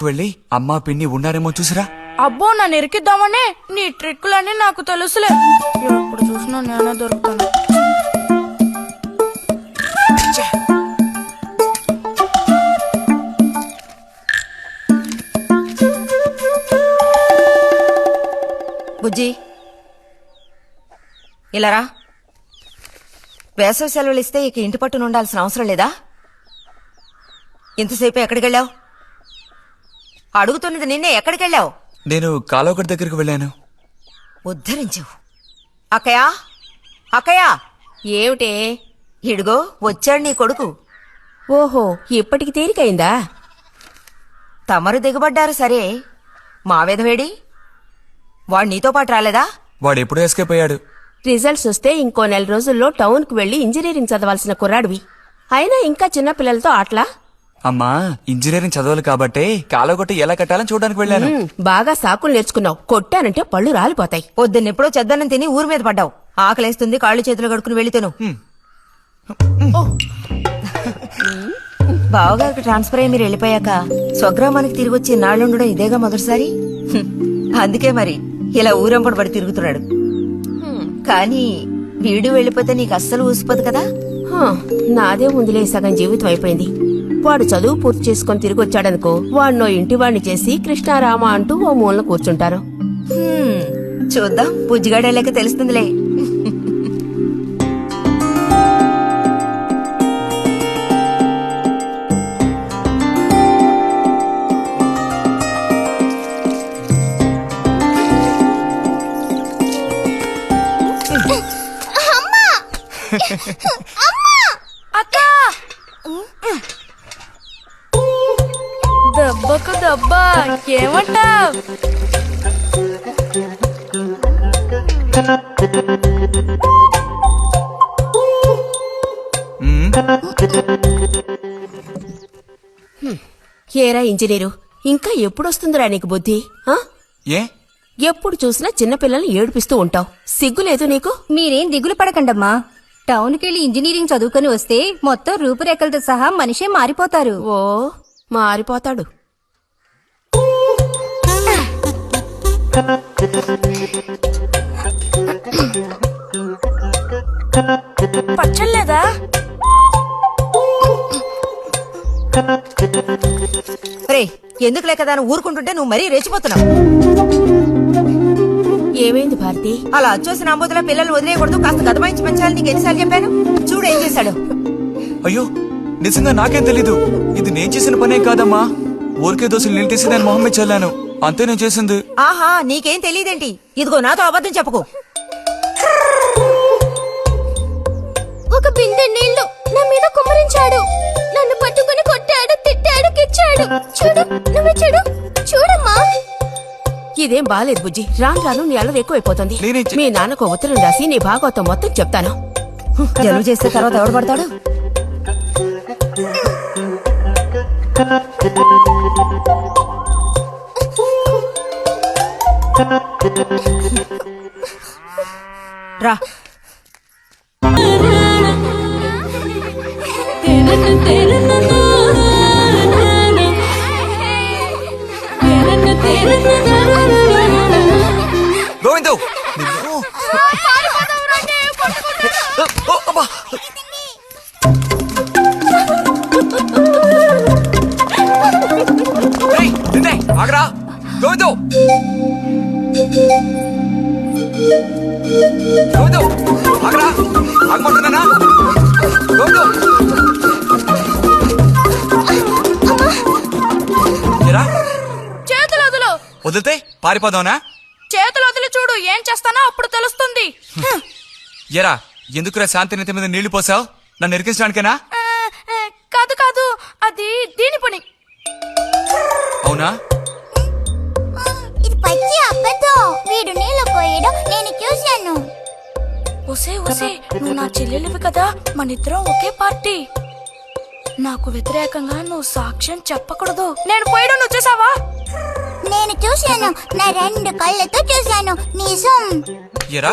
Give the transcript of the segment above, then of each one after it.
వెళ్ళి అమ్మా పిన్ని ఉన్నారేమో చూసిరా. అబ్బో నన్ను ఇరికిద్దామనే నీ ట్రిక్కులన్నీ నాకు తెలుసులే. ఎప్పుడు చూసినా నేనే దొరుకుతాను. బుజ్జి ఇలారా. వేసవి సెలవులు ఇస్తే ఇక ఇంటి పట్టున ఉండాల్సిన అవసరం లేదా? ఇంతసేపు ఎక్కడికెళ్ళావు? అడుగుతున్నది నిన్నే, ఎక్కడికెళ్ళావు? నేను కాలువగడ్డ దగ్గరికి వెళ్ళాను. ఉద్ధరించావు. అక్కయ్యా, అక్కయ్యా. ఏమిటే? ఇడుగో వచ్చాడు నీ కొడుకు. ఓహో, ఇప్పటికి తేలికైందా? తమరు దిగబడ్డారు సరే, మా విధవేడి వాడు నీతో పాటు రాలేదా? వాడు ఎప్పుడో ఎస్కేప్ అయ్యాడు. రిజల్ట్స్ వస్తే ఇంకో 4 రోజుల్లో టౌన్ కు వెళ్లి ఇంజనీరింగ్ చదవాల్సిన కుర్రాడివి. అయినా ఇంకా చిన్న పిల్లలతో ఆటలా? అమ్మా, ఇంజనీరింగ్ చదవాలి కాబట్టే కాలువగట్ట ఎలా కట్టాలని చూడడానికి వెళ్ళాను. బాగా సాకులు నేర్చుకున్నావు. కొట్టానంటే పళ్ళు రాలిపోతాయి. పొద్దున్నెప్పుడో చెద్దన్నం తిని ఊరి మీద పడ్డావు. ఆకలేస్తుంది, కాళ్ళు చేతులు కడుక్కుని వెళ్ళితేను. బావగారికి ట్రాన్స్ఫర్ అయ్యి మీరు వెళ్ళిపోయాక స్వగ్రామానికి తిరిగి వచ్చి నాళ్ళుండడం ఇదేగా మొదటిసారి. అందుకే మరి ఇలా ఊరంపడి పడి తిరుగుతున్నాడు. కానీ వీడు వెళ్ళిపోతే నీకు అస్సలు ఊసిపోదు కదా. నాదే ముందులే సగం జీవితం అయిపోయింది. వాడు చదువు పూర్తి చేసుకుని తిరిగి వచ్చాడనుకో, వాడినో ఇంటి వాడిని చేసి కృష్ణారామ అంటూ ఓ మూలన కూర్చుంటారు. చూద్దాం, బుజ్జిగాడేలేక తెలుస్తుందిలే. అక్క దెబ్బకు దెబ్బ ఏమంటావ్? ఏరా ఇంజనీరు, ఇంకా ఎప్పుడొస్తుందిరా నీకు బుద్ధి? ఏ ఎప్పుడు చూసినా చిన్నపిల్లల్ని ఏడిపిస్తూ ఉంటావు. సిగ్గులేదు నీకు? మీరేం దిగులు పడకండమ్మా. టౌన్కెళ్ళి ఇంజనీరింగ్ చదువుకొని వస్తే మొత్తం రూపురేఖలతో సహా మనిషే మారిపోతారు. ఓ, మారిపోతాడు. పచ్చలేదా? రే, ఎందుకు లేకదా ఊరుకుంటుంటే నువ్వు మరీ రెచ్చిపోతున్నావు. ఏమైంది భారతి? అలా వచ్చేసిన అంబోతుల పిల్లలు వదిలేయకూడదు, కాస్త గదమాయించి పెంచాలని నీకు ఎన్నిసార్లు చెప్పాను? చూడు ఏం చేశాడు. అయ్యో, నిజంగా నాకేం తెలీదు. ఇది నేను చేసిన పనే కాదమ్మా. ఊరికే దోశలు నేను తీసి దాని మొహమ్మే చల్లాను, అంతే నేను చేసింది. ఆహా, నీకేం తెలియదేంటి? ఇదిగో నాతో అబద్ధం చెప్పకు. ఒక బిందె నీళ్లు నా మీద కుమ్మరించాడు. నన్ను పట్టుకుని కొట్టాడు, తిట్టాడు, కిచ్చాడు. చూడు, నువ్వు చూడు, చూడమ్మా. ఇదేం బాలేదు బుజ్జి. రాను రాను నీ అల్లరి ఎక్కువైపోతుంది. మీ నాన్నకు ఉత్తరం రాసి నీ భాగవతం మొత్తం చెప్తాను. జలుబు చేస్తే తర్వాత ఎవడు పడతాడు? రా. గోవిందు, ఆగరా గోవిందు. గోవిందు ఆగరా, ఆగమంటున్నానా? గోవిందు చేతులు వదులు. వదిలితే పారిపోదావునా? చేతులు వదిలి చూడు, ఏం చేస్తానో అప్పుడు తెలుస్తుంది. ఎరా, ఎందుకురా శాంతి నెత్తి మీద నీళ్లు పోసావు? నన్ను ఎరికించడానికేనా? కాదు కాదు, అది దీని పని. అవునా? ఇది పచ్చి అబద్ధం. వీడు నీళ్ళు పోయడం నేను చూశాను. ఒసే ఒసే, నువ్వు నా చెల్లెలివి కదా, మనిద్దరం ఒకే పార్టీ. నాకు వ్యతిరేకంగా నువ్వు సాక్ష్యం చెప్పకూడదు. నేను పోయడం నువ్వు చూసావా? నేను చూశాను, నా 2 కళ్ళతో చూశాను. నిజం. ఎరా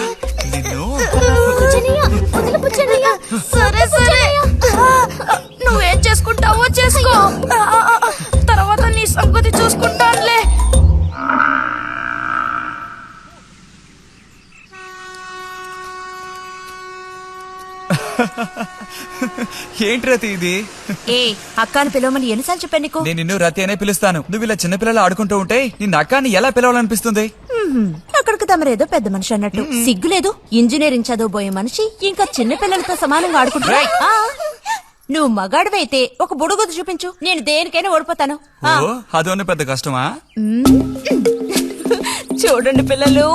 నిన్ను. సరే సరే, నువ్వేం చేసుకుంటావో చేసుకో. తర్వాత నీ సంగతి చూసుకుంటానులే. ఏంటి రతి ఇది? ఏ అక్కాని పిలవమని ఎన్నిసార్లు చెప్పాను నీకు? నేను నిన్ను రతి అనే పిలుస్తాను. నువ్వు ఇలా చిన్నపిల్లలు ఆడుకుంటూ ఉంటే నిన్న అక్కాని ఎలా పిలవాలనిపిస్తుంది? అక్కడికి తమరేదో పెద్ద మనిషి అన్నట్టు సిగ్గులేదు. ఇంజనీరింగ్ చదవబోయే మనిషి ఇంకా చిన్న పిల్లలతో సమానంగా ఆడుకుంటా. నువ్వు మగాడివైతే ఒక బుడుగుద్దు చూపించు, నేను దేనికైనా ఓడిపోతాను. ఓ అదోనే పెద్ద కష్టమా? చూడండి పిల్లలు,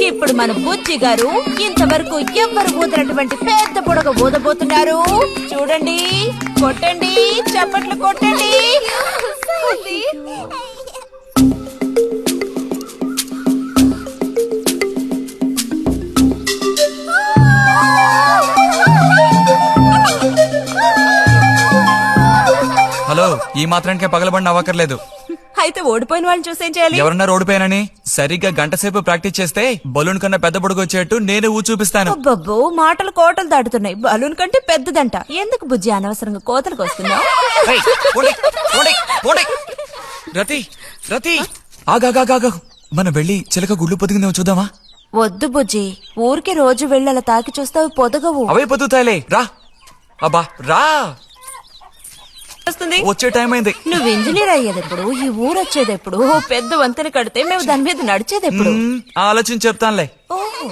ఇప్పుడు మన బుజ్జి గారు ఇంతవరకు ఎవ్వరు ఊదినటువంటి పెద్ద బుడగ ఊదబోతున్నారు. చూడండి, కొట్టండి, చప్పట్లు కొట్టండి. హలో, ఈ మాత్రానికే పగలబడిన అవ్వకర్లేదు. అయితే ఓడిపోయిన వాళ్ళని చూసేం చేయాలి? ఎవరన్నా ఓడిపోయానని సరిగ్గా గంట సేపు ప్రాక్టీస్ చేస్తే బలూన్ కన్నా పెద్ద బుడగ వచ్చేట్టు నేనే ఊ చూపిస్తాను. అబ్బబ్బో, మాటలు కోటలు దాటుతున్నాయి. బలూన్ కంటే పెద్దదంట. ఎందుకు బుజ్జి అనవసరంగా కోతలకు వస్తున్నావు? ఏయ్, పోండి, పోండి, పోండి. రతి రతి ఆగాగాగా, మనం వెళ్ళి చిలక గుళ్ళు పొదిగిందేమో చూద్దామా? వద్దు బుజ్జి, ఊరికి రోజు వెళ్ళి అలా తాకి చూస్తావు, పొదగవు. అవే పొద్దుతాయిలే, రా. అబ్బా రా, వస్తుంది. వచ్చే టైం అయింది. నువ్వు ఇంజనీర్ అయ్యేదెప్పుడు, ఈ ఊరు వచ్చేదెప్పుడు, ఓ పెద్ద వంతెన కడితే మేము దాని మీద నడిచేదెప్పుడు? ఆలోచించి చెప్తానులే. ఓహో.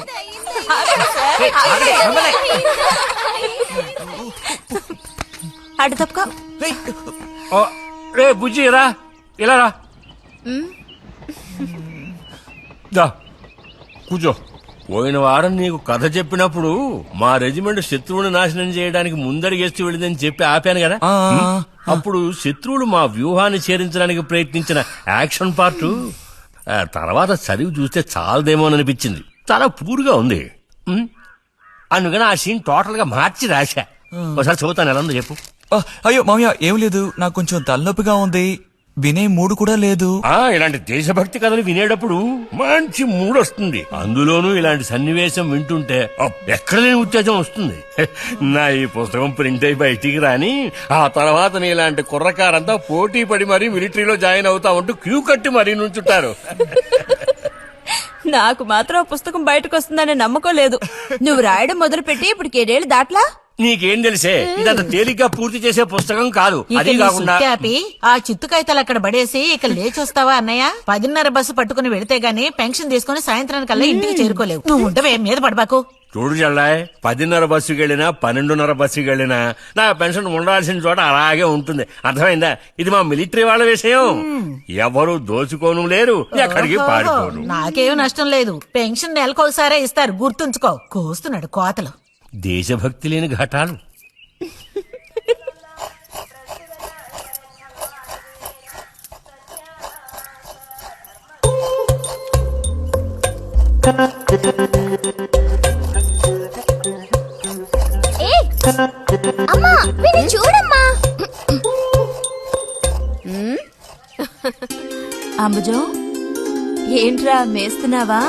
అటు తప్పక. రే బుజ్జి రా, ఇలా రా. దా, కూర్చో. పోయిన వారం నీకు కథ చెప్పినప్పుడు మా రెజిమెంట్ శత్రువుని నాశనం చేయడానికి ముందడిగేస్తూ వెళ్ళిందని చెప్పి ఆపాను కదా. అప్పుడు శత్రువులు మా వ్యూహాన్ని చేరించడానికి ప్రయత్నించిన యాక్షన్ పార్ట్ తర్వాత చదివి చూస్తే చాలదేమోననిపించింది. చాలా పూర్గా ఉంది. అందుకని ఆ సీన్ టోటల్ గా మార్చి రాశా. ఒకసారి చదువుతాను, ఎలా ఉందో చెప్పు. అయ్యో మామయ్య, ఏం లేదు, నాకు కొంచెం తలనొప్పిగా ఉంది. వినే మూడు కూడా లేదు. ఇలాంటి దేశభక్తి కథలు వినేటప్పుడు మంచి మూడ్ వస్తుంది. అందులోనూ ఇలాంటి సన్నివేశం వింటుంటే ఎక్కడ లేని ఉత్తేజం వస్తుంది. నా ఈ పుస్తకం ప్రింట్ అయి బయటికి రాని ఆ తర్వాత నీ ఇలాంటి కుర్రకారంతా పోటీ పడి మరీ మిలిటరీలో జాయిన్ అవుతా ఉంటూ క్యూ కట్టి మరీ నుంచుంటారు. నాకు మాత్రం ఆ పుస్తకం బయటకు వస్తుందనే నమ్మకం లేదు. నువ్వు రాయడం మొదలుపెట్టి ఇప్పుడు 7 ఏళ్ళు దాట్లా. నీకేం తెలిసే, ఇదంత తేలిగ్గా పూర్తి చేసే పుస్తకం కాదు. అది కాకుండా ఆ చిత్తు కాగితాలు అక్కడ పడేసి ఇక లేచొస్తావా అన్నయ్య? 10:30 బస్సు పట్టుకుని వెళితే గానీ పెన్షన్ తీసుకుని సాయంత్రానికల్లా ఇంటికి చేరుకోలేవు. నువ్వు ఉండవే, మీద పడబాకు. చూడు జల్లాయ్, 10:30 బస్సుకి వెళ్ళినా 12:30 బస్సుకి వెళ్ళినా నా పెన్షన్ ఉండాల్సిన చోట అలాగే ఉంటుంది. అర్థమైందా? ఇది మా మిలిటరీ వాళ్ళ విషయం. ఎవరు దోచుకోను లేరు, ఎక్కడికి పారిపోను. నాకేం నష్టం లేదు. పెన్షన్ నెలకోసారే ఇస్తారు, గుర్తుంచుకో. కోస్తున్నాడు కోతలు. దేశభక్తి లేని ఘటాలు. అమ్మా, వీడిని చూడమ్మా. అంబుజం, ఏంట్రా మేస్తున్నావా?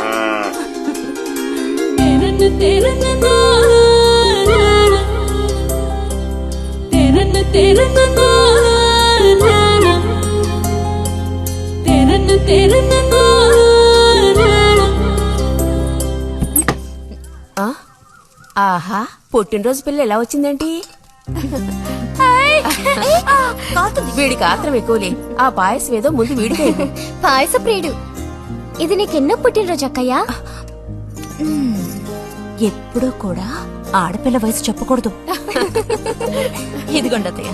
ఆహా, పుట్టినరోజు పిల్ల ఎలా వచ్చిందేంటి? వీడికి ఆత్రం ఎక్కువలే. ఆ పాయసం ఏదో ముందు వీడికి. పాయస ప్రియుడు. ఇది నీకెన్నో పుట్టినరోజు అక్కయ్యా? ఎప్పుడూ కూడా ఆడపిల్ల వయసు చెప్పకూడదు. ఇదిగోండి అత్తయ్య.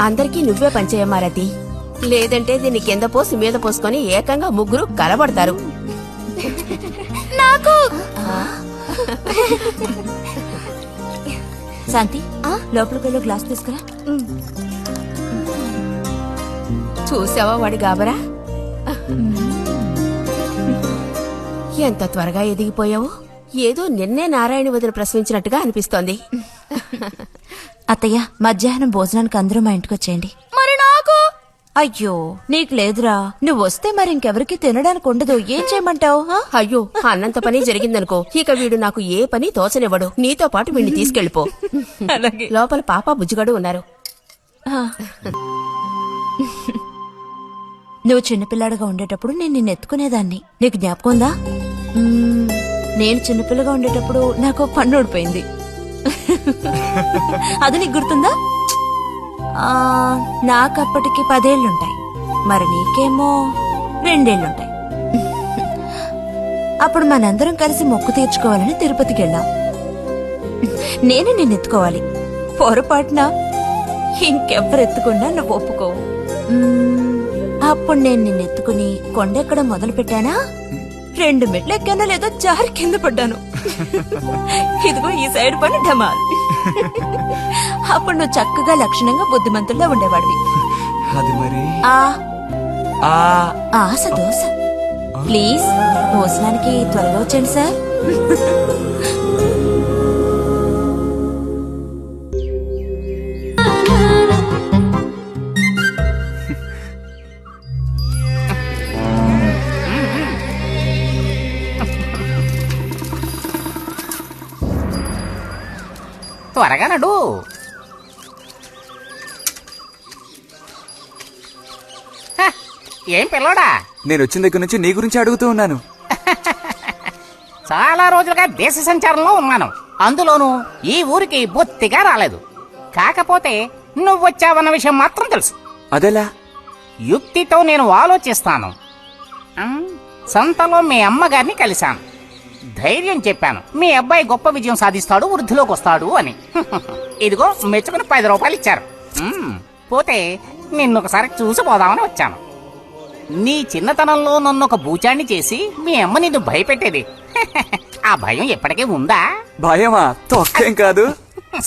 అందరికీ నువ్వే పంచేయమ్మా రతి, లేదంటే దీన్ని కింద పోసి మీద పోసుకొని ఏకంగా ముగ్గురు కలబడతారు. నాకు శాంతి, లోపలికి వెళ్ళి గ్లాస్ తీసుకురా. చూసావా వాడి గాబరా? ఎంత త్వరగా ఎదిగిపోయావు. ఏదో నిన్నే నారాయణ వదిన ప్రశ్నించినట్టుగా అనిపిస్తోంది. అత్తయ్య, మధ్యాహ్నం భోజనానికి అందరూ మా ఇంటికి వచ్చేయండి. మరి నాకు? అయ్యో, నీకు లేదురా. నువ్వు వస్తే మరి ఇంకెవరికి తినడానికి ఉండదు. ఏం చేయమంటావు? అయ్యో, అన్నంత పని జరిగిందనుకో, ఇక వీడు నాకు ఏ పని తోచనివ్వడు. నీతో పాటు వీడిని తీసుకెళ్లిపో. లోపల పాప బుజ్జిగాడు ఉన్నారు. నువ్వు చిన్నపిల్లాడిగా ఉండేటప్పుడు నేను నిన్ను ఎత్తుకునేదాన్ని. నీకు జ్ఞాపకం ఉందా? నేను చిన్నపిల్లగా ఉండేటప్పుడు నాకు పన్ను ఊడిపోయింది. అది నీకు గుర్తుందా? నాకప్పటికి 10 ఏళ్లుంటాయి. మరి నీకేమో 2 ఏళ్లుంటాయి. అప్పుడు మనందరం కలిసి మొక్కు తీర్చుకోవాలని తిరుపతికి వెళ్ళాం. నేను నిన్ను ఎత్తుకోవాలి. పొరపాటున ఇంకెవ్వరెత్తుకున్నా నువ్వు ఒప్పుకోవు. అప్పుడు నేను నిన్ను ఎత్తుకుని కొండెక్కడం మొదలు పెట్టానా, 2 మెట్లు ఎక్కానో లేదో జారి కింద పడ్డాను. ఇదిగో ఈ సైడ్ పని ఢమాల్. అప్పుడు నువ్వు చక్కగా లక్షణంగా బుద్ధిమంతుల్లో ఉండేవాడివి. అది మరి ఆశ దోశ. ప్లీజ్ భోజనానికి త్వరగా వచ్చండి సార్. త్వరగా నడు. హ, ఏం పిల్లోడా, నేను వచ్చిన దగ్గర నుంచి నీ గురించి అడుగుతూ ఉన్నాను. చాలా రోజులుగా దేశ సంచారంలో ఉన్నాను. అందులోనూ ఈ ఊరికి బొత్తిగా రాలేదు. కాకపోతే నువ్వు వచ్చావన్న విషయం మాత్రం తెలుసు. అదెలా? యుక్తితో నేను ఆలోచిస్తాను. సంతలో మీ అమ్మగారిని కలిశాను. ధైర్యం చెప్పాను, మీ అబ్బాయి గొప్ప విజయం సాధిస్తాడు, వృద్ధిలోకి వస్తాడు అని. ఇదిగో మెచ్చుకుని 10 రూపాయలు ఇచ్చారు. పోతే నిన్నొకసారి చూసి పోదామని వచ్చాను. నీ చిన్నతనంలో నన్ను ఒక బూచాన్ని చేసి మీ అమ్మ నిన్ను భయపెట్టేది. ఆ భయం ఎప్పటికీ ఉందా? భయమా? తొక్కేం కాదు.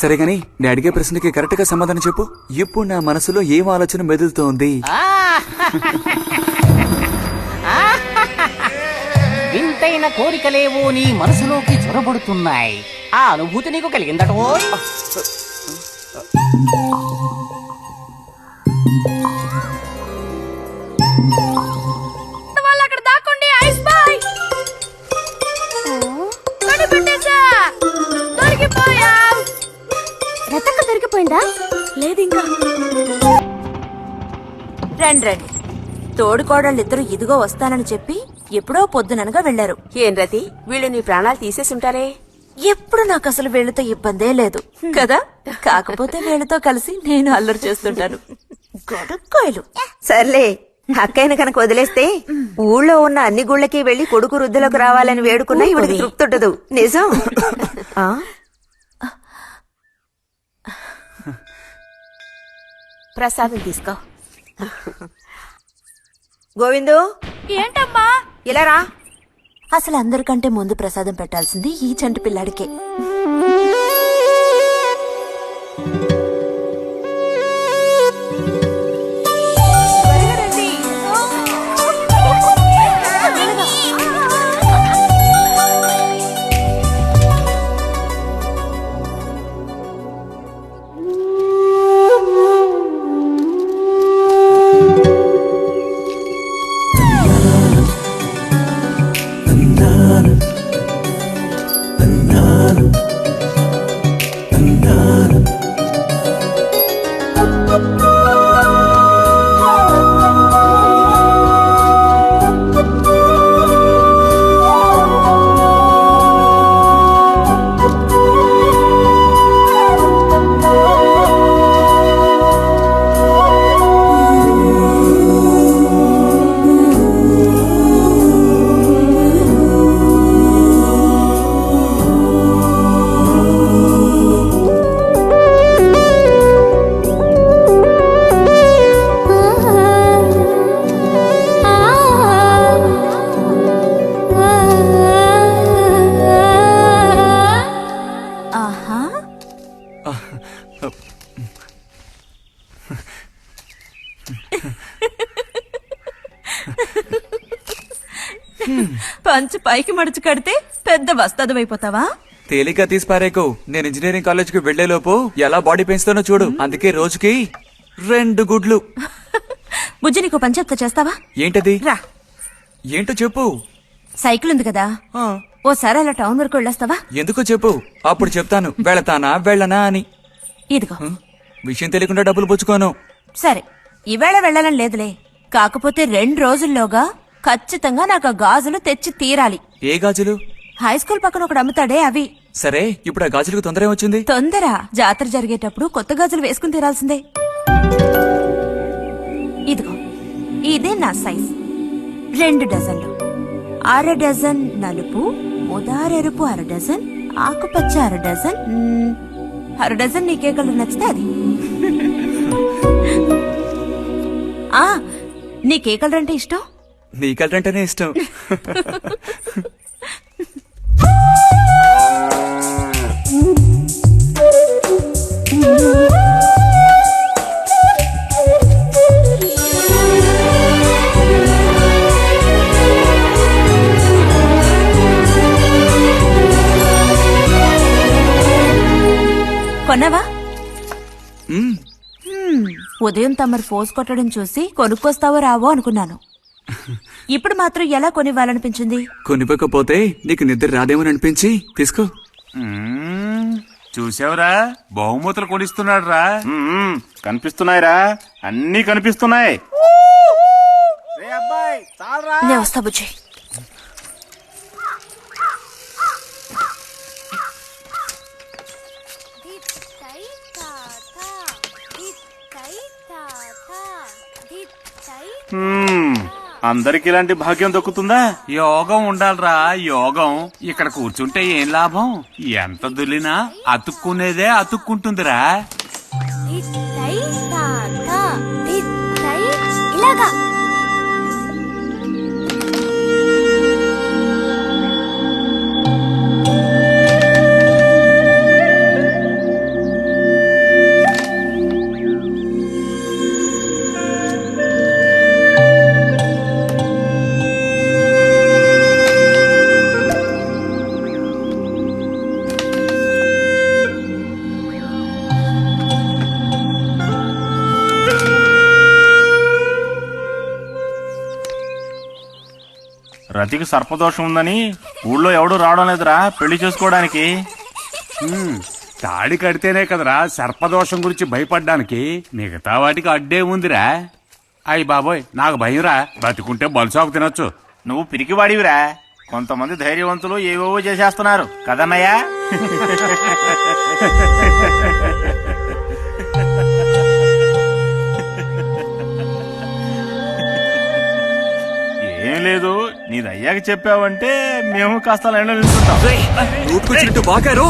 సరే గాని నేను అడిగే ప్రశ్నకి కరెక్ట్ గా సమాధానం చెప్పు. ఇప్పుడు నా మనసులో ఏం ఆలోచన మెదులుతోంది? వింతైన కోరికలేవో నీ మనసులోకి చొరబడుతున్నాయి. ఆ అనుభూతి నీకు కలిగిందటో? అక్కడ దాక్కోండి. Ice boy కనిపెట్టేశా. దొరికిపోయా. రతక్క దొరికిపోయిందా? లేదు ఇంకా. రండి రండి. తోడుకోడళ్ళిద్దరూ ఇదిగో వస్తానని చెప్పి ఎప్పుడో పొద్దుననగా వెళ్లారు. ఏం రతి, వీళ్ళు నీ ప్రాణాలు తీసేసుంటారే. ఎప్పుడు నాకు అసలు వీళ్ళతో ఇబ్బందే లేదు కదా. కాకపోతే వీళ్ళతో కలిసి నేను అల్లరి చేస్తుంటాను. గొడక్కోయలు. సర్లే, అక్కయ్యను కనుక వదిలేస్తే ఊళ్ళో ఉన్న అన్ని గుళ్ళకి వెళ్లి కొడుకు వృద్ధిలోకి రావాలని వేడుకున్నా ఇవిడికి తృప్తి ఉండదు. నిజం. ప్రసాదం తీసుకో. గోవిందు, ఏంటమ్మా? ఇలా రా. అసలు అందరికంటే ముందు ప్రసాదం పెట్టాల్సింది ఈ చంటి పిల్లాడికే. పంచు పైకి మడుచు కడితే పెద్ద వస్తాదమైపోతావా? తేలిక తీసి పారేకు. నేను ఇంజనీరింగ్ కాలేజ్ కి వెళ్లేలోపు ఎలా బాడీ పెంచుతానో చూడు. అందుకే రోజుకి 2 గుడ్లు. బుజ్జి, నీకు పని చెప్తా, చేస్తావా? ఏంటది? రా. ఏంటో చెప్పు. సైకిల్ ఉంది కదా, ఓసారి అలా టౌన్ వరకు వెళ్ళొస్తావా? ఎందుకో చెప్పు, అప్పుడు చెప్తాను వెళతానా వెళ్ళనా అని. ఇదిగో. విషయం తెలియకుండా డబ్బులు పుచ్చుకోను. సరే, ఈవేళ వెళ్ళాలని లేదులే, కాకపోతే 2 రోజుల్లోగా ఖచ్చితంగా నాకు ఆ గాజులు తెచ్చి తీరాలి. ఏ గాజులు? హై స్కూల్ పక్కన ఒకడు అమ్ముతాడే అవి. సరే, ఇప్పుడు ఆ గాజులకు తొందర ఏమొచ్చింది? తొందర జాతర జరిగేటప్పుడు కొత్త గాజులు వేసుకుని తీరాల్సిందే. ఇదిగో ఇదే నా సైజ్. 2 డజన్లు. 1/2 డజన్ నలుపు, ముదారెరుపు 1/2 డజన్, ఆకుపచ్చ 1/2 డజన్. 1/2 డజన్ నీకే కలర్ నచ్చితే అది. ఆ నీకే కలర్ అంటే ఇష్టం? నీ కలర్ అంటేనే ఇష్టం. కొన్నావా? మ్మ్. ఉదయం తమరు ఫోర్స్ కొట్టడం చూసి కొనుక్కొస్తావో రావో అనుకున్నాను. ఇప్పుడు మాత్రం ఎలా కొనివ్వాలనిపించింది? కొనివ్వకపోతే నీకు నిద్ర రాదేమని అనిపించి తీసుకో. చూసావురా, బహుమతులు కొనిస్తున్నాడు రా. కనిపిస్తున్నాయిరా, అన్నీ కనిపిస్తున్నాయి. నేను వస్తా బుజ్జి. అందరికి ఇలాంటి భాగ్యం దొక్కుతుందా? యోగం ఉండాలిరా, యోగం. ఇక్కడ కూర్చుంటే ఏం లాభం? ఎంత దులినా అతుక్కునేదే అతుక్కుంటుందిరా. ఇలాగా రతికి సర్పదోషం ఉందని ఊళ్ళో ఎవడూ రావడం లేదురా పెళ్లి చేసుకోవడానికి. తాడి కడితేనే కదరా సర్పదోషం గురించి భయపడ్డానికి, మిగతా వాటికి అడ్డే ఉందిరా. అయ్యి బాబోయ్, నాకు భయంరా. బతికుంటే బలుసాకు తినొచ్చు. నువ్వు పిరికివాడివిరా. కొంతమంది ధైర్యవంతులు ఏవేవో చేసేస్తున్నారు కదన్నయ్యా. ఏం లేదు, నీది అయ్యాక చెప్పావంటే మేము కాస్త లైన్లో నిల్చుంటాం. నోటుకొచ్చినట్టు బాగారు.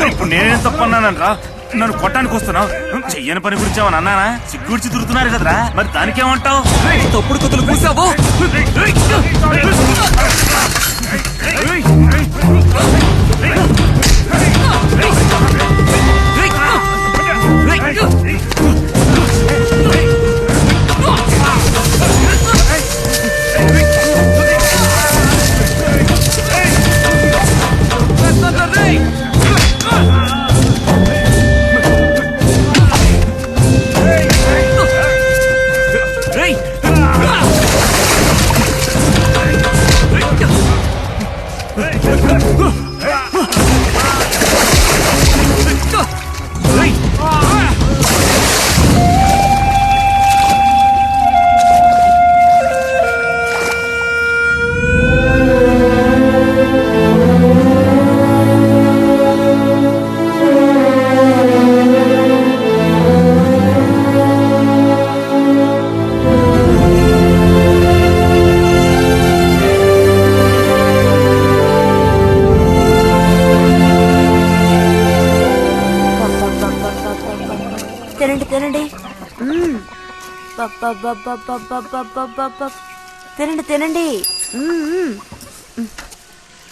ఇప్పుడు నేనేం తప్పన్నానరా? నన్ను కొట్టడానికి వస్తున్నావు. చెయ్యని పని గురించి ఏమన్నా అన్నానా? సిగ్గుడిచి తిరుగుతున్నారు కదరా, మరి దానికేమంటావు? తప్పుడు కొత్తలు పూసావో. తినండి తినండి. తినండి తినండి.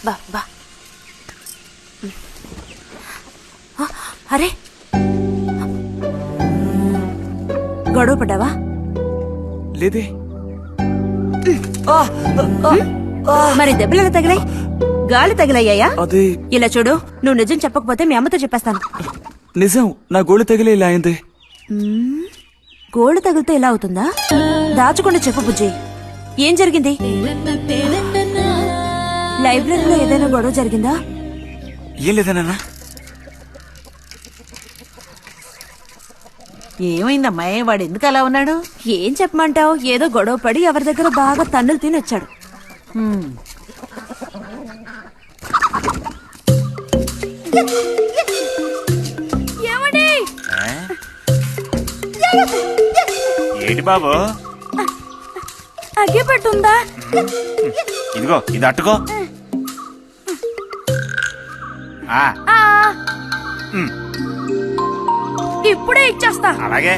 బా బా. అరే, గొడవ పడ్డావా? లేదే. మరి దెబ్బలు ఎలా తగిలాయి? గాలి తగిలయ్యాయా? అది ఇలా చూడు, నువ్వు నిజం చెప్పకపోతే మీ అమ్మతో చెప్పేస్తాను. నిజం, నా గోళ్ళు తగిలే ఇలా అయింది. గోళ్ళు తగిలితే ఇలా అవుతుందా? దాచకుండా చెప్పు బుజ్జి, ఏం జరిగింది? లైబ్రరీలో ఏదైనా గొడవ జరిగిందా? ఏం లేదన్నా. ఏమైందమ్మా వాడు ఎందుకు అలా ఉన్నాడు? ఏం చెప్పమంటావు, ఏదో గొడవ పడి ఎవరి దగ్గర బాగా తన్నులు తిని వచ్చాడు. ఏమండి? ఏంటి బాబు? అగ్గిపెట్టుందా? ఇదిగో ఇది అట్టుకో. ఇప్పుడే ఇచ్చేస్తా. అలాగే.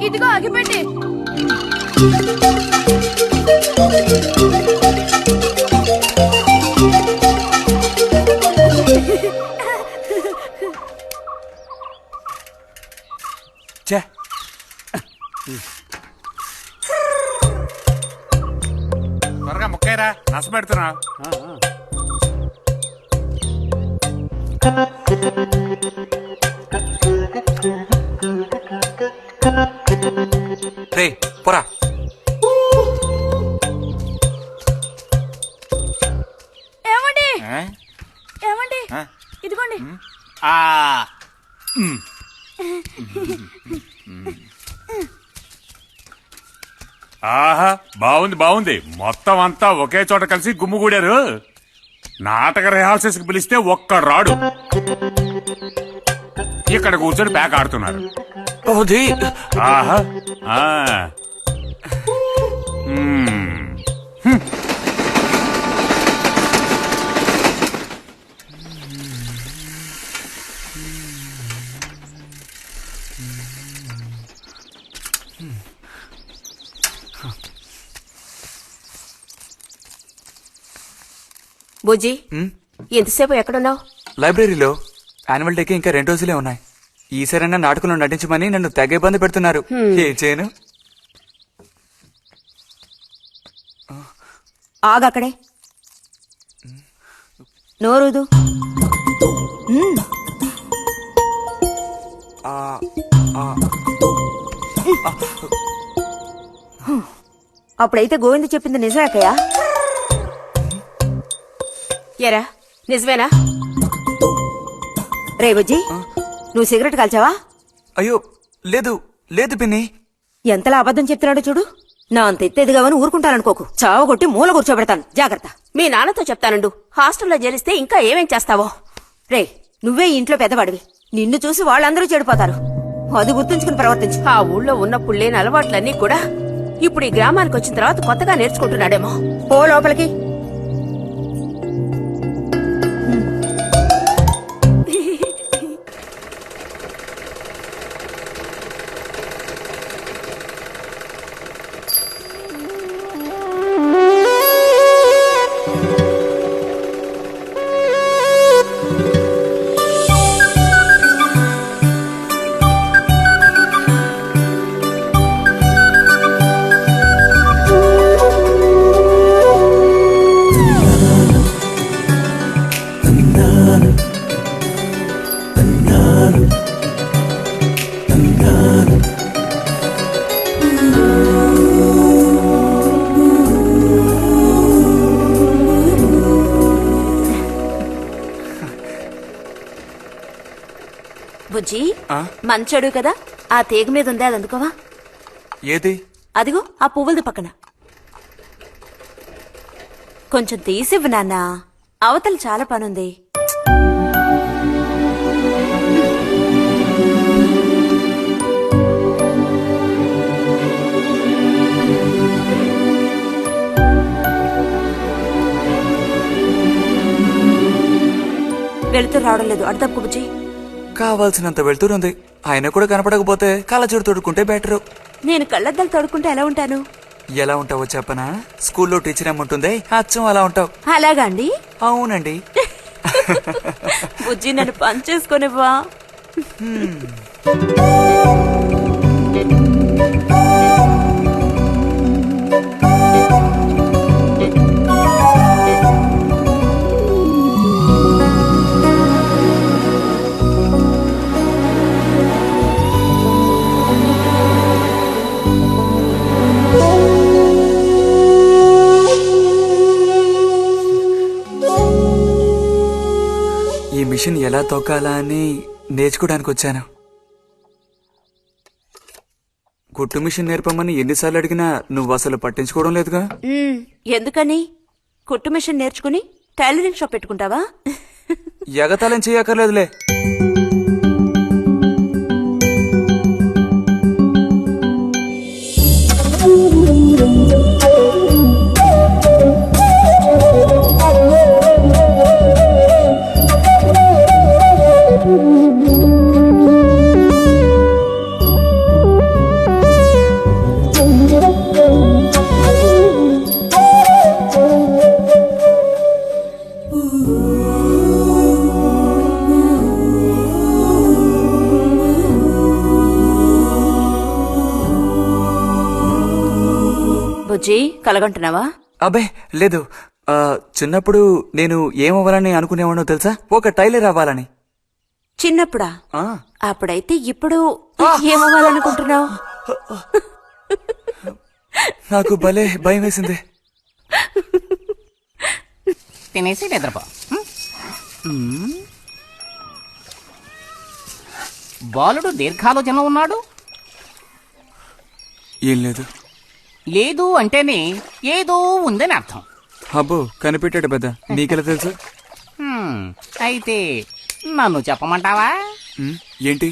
ఇదిగో అగ్గిపెట్టి. ఛే, త్వరగా ముక్కైరా, నస పెడుతున్నా. రే పోరా. ఏమండి? ఆ? ఏమండి? ఆ? ఇదిగోండి. ఆ. ఆహా, బాగుంది బాగుంది. మొత్తం అంతా ఒకే చోట కలిసి గుమ్ముగూడారు. నాటక రిహార్సల్స్ కి పిలిస్తే ఒక్క రాడు. ఇక్కడ కూర్చొని ప్యాక్ ఆడుతున్నారు. ఓది. ఆహా. ఆ. మ్మ్. బుజ్జి, ఎంతసేపు ఎక్కడున్నావు? లైబ్రరీలో. యాన్యువల్ డేకి ఇంకా 2 రోజులే ఉన్నాయి. ఈసారైనా నాటకంలో నటించమని నన్ను తెగ ఇబ్బంది పెడుతున్నారు. ఏం చేయను? ఆగక్కడే, నోరుదు. అప్పుడైతే గోవింద చెప్పింది నిజమేకయ్యా? ఎరా నిజమేనా? రే బుజ్జి, నువ్వు సిగరెట్ కాల్చావా? అయ్యో లేదు లేదు పిన్ని. ఎంతలా అబద్ధం చెప్తున్నాడో చూడు. నా అంత ఎత్తేదిగావని ఊరుకుంటాననుకోకు. చావగొట్టి మూల కూర్చోబెడతాను, జాగ్రత్త. మీ నాన్నతో చెప్తానుండు. హాస్టల్లో చేరిస్తే ఇంకా ఏమేం చేస్తావో. రే, నువ్వే ఇంట్లో పెద్దవాడివి. నిన్ను చూసి వాళ్ళందరూ చెడిపోతారు. అది గుర్తుంచుకుని ప్రవర్తించు. ఆ ఊళ్ళో ఉన్నప్పుడు లేని అలవాట్లన్నీ కూడా ఇప్పుడు ఈ గ్రామానికి వచ్చిన తర్వాత కొత్తగా నేర్చుకుంటున్నాడేమో. పో లోపలికి. బుజ్జి, మంచోడు కదా, ఆ తీగ మీద ఉంది, అది అందుకోవా? ఏది? అదిగో ఆ పువ్వులది పక్కన. కొంచెం తీసివ్వు నాన్న, అవతల చాలా పనుంది. వెళుతూ రావడం లేదు, అడు తప్పు బుజ్జి. కావాల్సినంత వెళ్తురుంది. ఆయన కూడా కనపడకపోతే కళ్ళజోడు తొడుక్కుంటే బెటరు. నేను కళ్ళద్దాలు తొడుక్కుంటే ఎలా ఉంటాను? ఎలా ఉంటావో చెప్పనా? స్కూల్లో టీచర్ ఏముంటుంది, అచ్చం అలా ఉంటావు. అలాగా అండి? అవునండి. బుజ్జి, నన్ను పని చేసుకునివ్వా? ఈ మిషన్ ఎలా తొక్కాలా అని నేర్చుకోవడానికి వచ్చాను. కుట్టు మిషన్ నేర్పమని ఎన్నిసార్లు అడిగినా నువ్వు అసలు పట్టించుకోవడం లేదుగా. ఎందుకని? కుట్టు మిషన్ నేర్చుకుని టైలరింగ్ షాప్ పెట్టుకుంటావా? ఎగతాళం చేయక్కర్లేదులే. బుజ్జి కలగంటున్నావా? అబ్బే లేదు. చిన్నప్పుడు నేను ఏమవ్వాలని అనుకునేవాడో తెలుసా? ఒక టైలర్ అవ్వాలని. చిన్నప్పుడా? ఆ, అప్పుడైతే ఇప్పుడు ఏమవ్వాలనుకుంటున్నావు? నాకు భలే భయం వేసింది. తినేసి నిద్రపో. బాలుడు దీర్ఘాలోచన ఉన్నాడు. ఏం లేదు. లేదు అంటేనే ఏదో ఉందని అర్థం. అబ్బో కనిపెట్టాడు పెద్ద. నీకెలా తెలుసు? అయితే నన్ను చెప్పమంటావా? ఏంటి?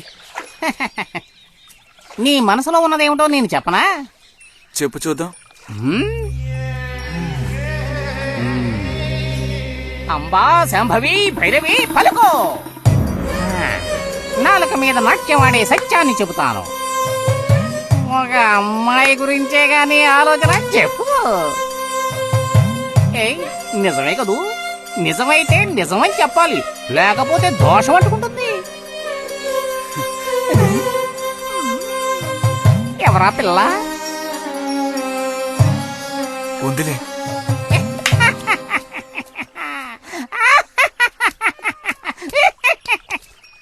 నీ మనసులో ఉన్నదేమిటో నేను చెప్పనా? చెప్పు చూద్దాం. అంబా శాంభవి భైరవి పలుకో. నాలుక మీద నాట్యమాడే సత్యాన్ని చెబుతాను. ఒక అమ్మాయి గురించే గాని ఆలోచన చెప్పు. నిజమే కదూ? నిజమైతే నిజమని చెప్పాలి, లేకపోతే దోషం అంటుకుంటుంది. ఎవరా పిల్ల? ఉందిలే.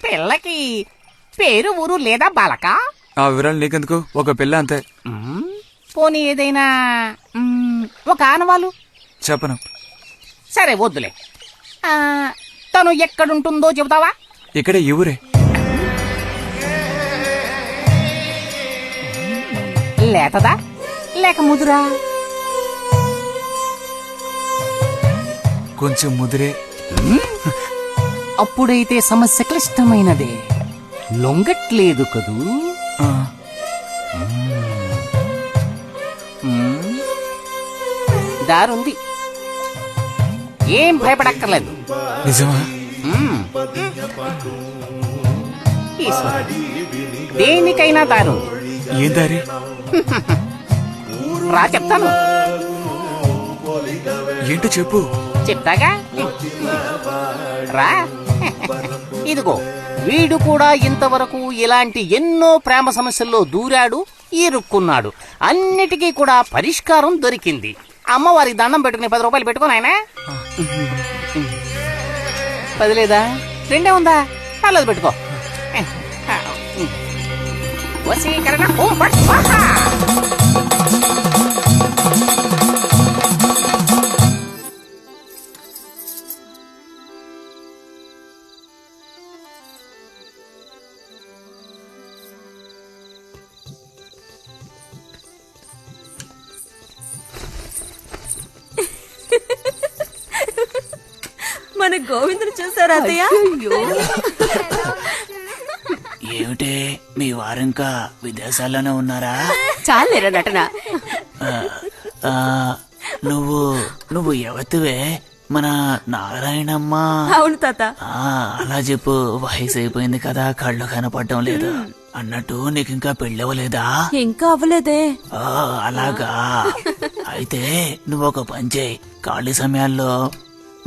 పిల్లకి పేరు ఊరు లేదా బాలక? ఆ వివరాలు నీకెందుకు? ఒక పిల్ల అంతే. పోనీ ఏదైనా ఒక ఆనవాలు? చెప్పను. సరే వద్దులే. తను ఎక్కడుంటుందో చెబుతావా? ఇక్కడే ఈ ఊరే. లేతదా లేక ముదురా? కొంచెం ముదిరే. అప్పుడైతే సమస్య క్లిష్టమైనదే. లొంగట్లేదు కదూ? ఆ, దారుంది, ఏం భయపడక్కర్లేదు. నిజమా? దేనికైనా దారు. ఏం దారి? రా చెప్తాను. ఏంటో చెప్పు. చెప్తాగా రా. ఇదిగో వీడు కూడా ఇంతవరకు ఇలాంటి ఎన్నో ప్రేమ సమస్యల్లో దూరాడు, ఇరుక్కున్నాడు. అన్నిటికీ కూడా పరిష్కారం దొరికింది. అమ్మవారికి దండం పెట్టుకుని 10 రూపాయలు పెట్టుకుని ఆయన 10 లేదా 2 ఉందా? పర్లేదు పెట్టుకో. వశీకరణ ఓం ఫట్ స్వాహా. మన గోవిందుని చూసారా అత్తయ్య? ఏమిటే మీ వారింకా విదేశాల్లోనే ఉన్నారా? చాలేరా నటన. నువ్వు ఎవతివే? మన నారాయణమ్మ? అవును తాత. అలా చెప్పు. వయసు అయిపోయింది కదా, కళ్ళు కనపడటం లేదు. అన్నట్టు నీకు ఇంకా పెళ్ళవలేదా? ఇంకా అవ్వలేదే. అలాగా. అయితే నువ్వు ఒక పని చేయి. ఖాళీ సమయాల్లో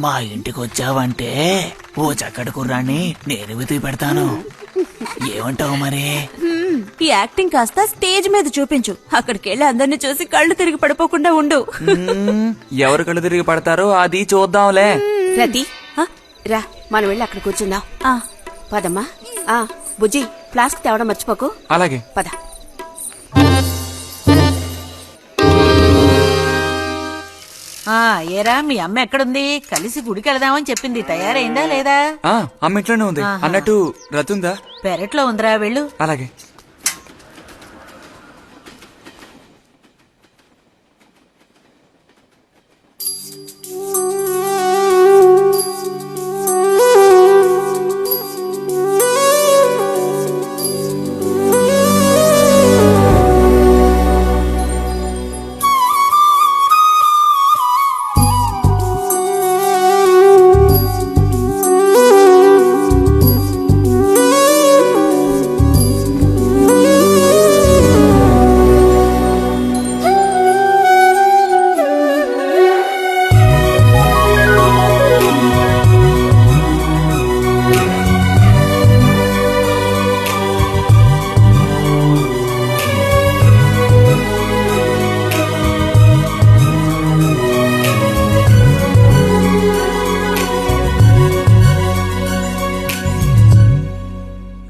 మా ఇంటికి వచ్చావంటే ఓ చక్కటి కుర్రాన్ని నేను వెతికి పెడతాను. ఏమంటావు మరి? ఈ యాక్టింగ్ కాస్త స్టేజ్ మీద చూపించు. అక్కడికి వెళ్ళి అందరిని చూసి కళ్ళు తిరిగి పడిపోకుండా ఉండు. ఎవరు కళ్ళు తిరిగి పడతారో అది చూద్దాంలే. రతి రా, మనం వెళ్ళి అక్కడ కూర్చుందాం. పదమ్మా. బుజ్జి ఫ్లాస్క్ తేవడం మర్చిపోకు. అలాగే. పద. ఏరా మీ అమ్మ ఎక్కడుంది? కలిసి గుడికి వెళదామని చెప్పింది. తయారైందా లేదా? అమ్మ ఇంట్లోనే ఉంది. అన్నట్టు రతుందా? పెరట్లో ఉందిరా, వెళ్ళు. అలాగే.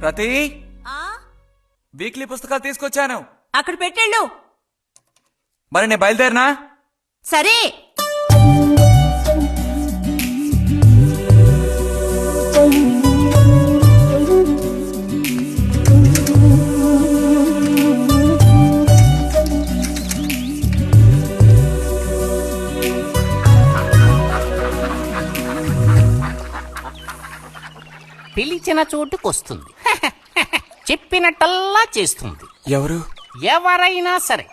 రతి, వీక్లీ పుస్తకాలు తీసుకొచ్చాను. అక్కడ పెట్టేళ్ళు. మరి నేను బయలుదేరినా? సరే. పిలిచిన చోటుకొస్తుంది. చెప్పినట్టల్లా చేస్తుంది. ఎవరు? ఎవరైనా సరే.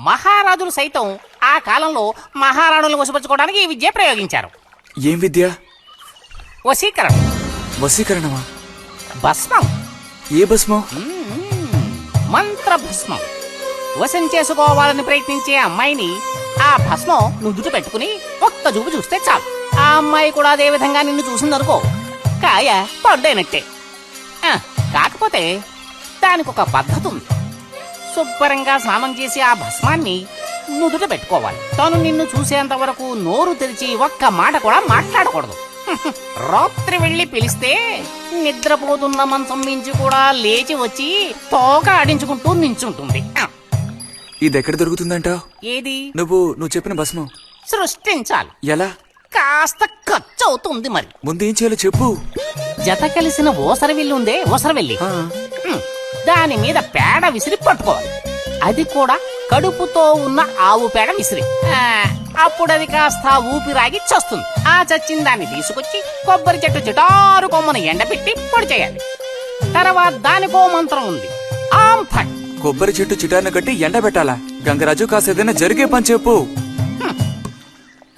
మహారాజులు సైతం ఆ కాలంలో మహారాణులను వశపరచుకోవడానికి ఈ విద్య ప్రయోగించారు. ఏం విద్య? వశీకరణ. వశీకరణమా? భస్మం. ఏ భస్మం? మంత్ర భస్మం. వశం చేసుకోవాలని ప్రయత్నించే అమ్మాయిని ఆ భస్మం నుదుట పెట్టుకుని ఒక్క చూపు చూస్తే చాలు. ఆ అమ్మాయి కూడా అదే విధంగా నిన్ను చూసిందనుకో, కాయ పడ్డైనట్టే. కాకపోతే దానికి ఒక పద్ధతి ఉంది. శుభ్రంగా స్నానం చేసి ఆ భస్మాన్ని నుదుట పెట్టుకోవాలి. తను నిన్ను చూసేంత వరకు నోరు తెరిచి ఒక్క మాట కూడా మాట్లాడకూడదు. రాత్రి వెళ్లి పిలిస్తే నిద్రపోతున్న మంచం మించి కూడా లేచి వచ్చి తోక ఆడించుకుంటూ నించుంటుంది. ఇది ఎక్కడ దొరుకుతుందంటావు? ఏది? నువ్వు చెప్పిన భస్మం సృష్టించాలి. ఎలా? కాస్త ఖర్చు అవుతుంది. మరి ముందు ఏం చేయాలో చెప్పు. జత కలిసిన ఓసరవిల్లి ఉందే, ఓసరవెల్లి, దాని మీద పేడ విసిరి పట్టుకోవాలి. అది కూడా కడుపుతో ఉన్న ఆవు పేడ విసిరి. అప్పుడు అది కాస్త ఊపిరాగి చస్తుంది. ఆ చచ్చిన దాన్ని తీసుకొచ్చి కొబ్బరి చెట్టు చిటారు కొమ్మను ఎండబెట్టి పొడి చేయాలి. తర్వాత దానికో మంత్రం ఉంది. ఆం ఫట్. కొబ్బరి చెట్టు చిటాన్ని కట్టి ఎండబెట్టాలా? గంగరాజు కాసేదైనా జరిగే పని చెప్పు.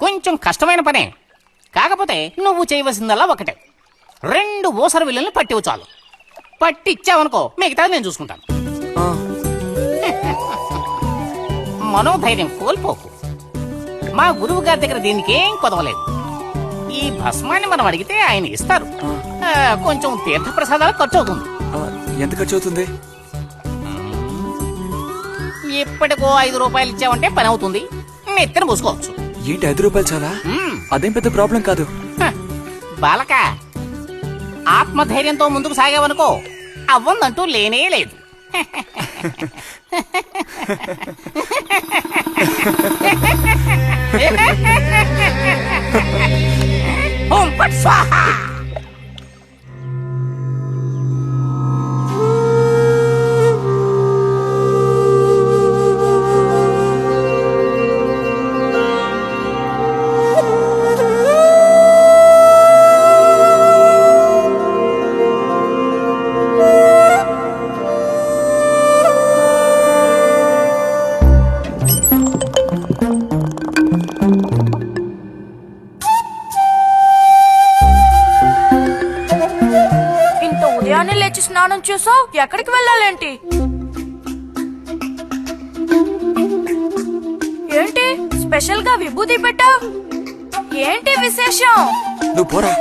కొంచెం కష్టమైన పనే. కాకపోతే నువ్వు చేయవలసిందల్లా ఒకటే. 2 ఊసర విల్లుల్ని పట్టివు చాలు. పట్టిచ్చావనుకో, మిగతాది నేను చూసుకుంటాను. మనోధైర్యం కోల్పోకు. మా గురువు గారి దగ్గర దీనికేం కొదవలేదు. ఈ భస్మాన్ని మనం అడిగితే ఆయన ఇస్తారు. కొంచెం తీర్థ ప్రసాదాలు ఖర్చు అవుతుంది. ఎంత ఖర్చు అవుతుంది? ఇప్పటికో 5 రూపాయలు ఇచ్చావంటే పని అవుతుంది. నెత్తిన పూసుకోవచ్చు. ఏంటి 5 రూపాయలు చాలా? అదేం పెద్ద ప్రాబ్లం కాదు. బాలక, ఆత్మధైర్యంతో ముందుకు సాగావనుకో, అవ్వందంటూ లేనే లేదు. ఓం ఫట్ స్వాహా. ఉదయాన్నే లేచి స్నానం చేసావు, ఎక్కడికి వెళ్ళాలేంటి? ఏంటి స్పెషల్ గా విభూతి పెట్టావు? ఏంటి విశేషం? నువ్వు పోరా.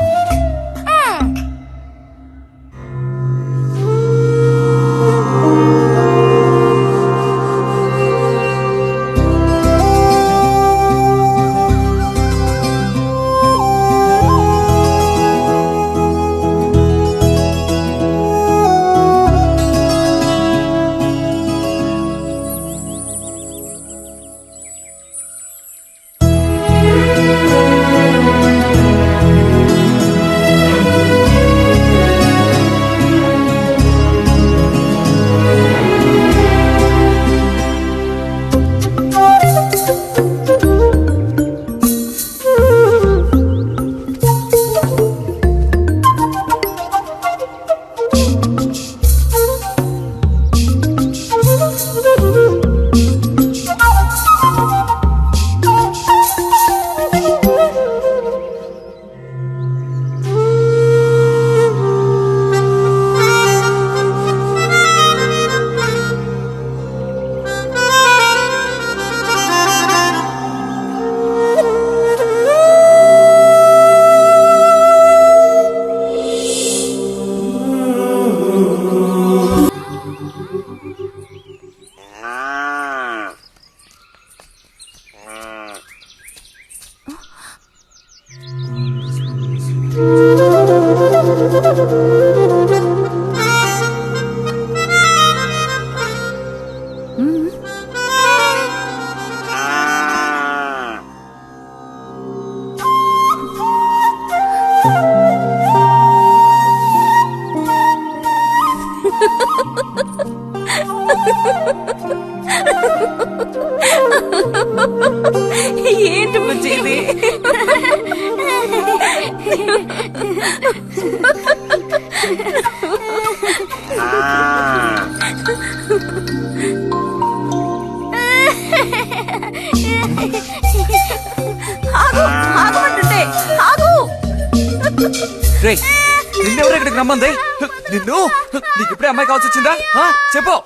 ఆగమంటుంటే ఆగు. రే నిన్నెవరు ఇక్కడికి రమ్మంది? నిన్ను నీకు ఇప్పుడే అమ్మాయి కావాల్సి వచ్చిందా? చెప్పు.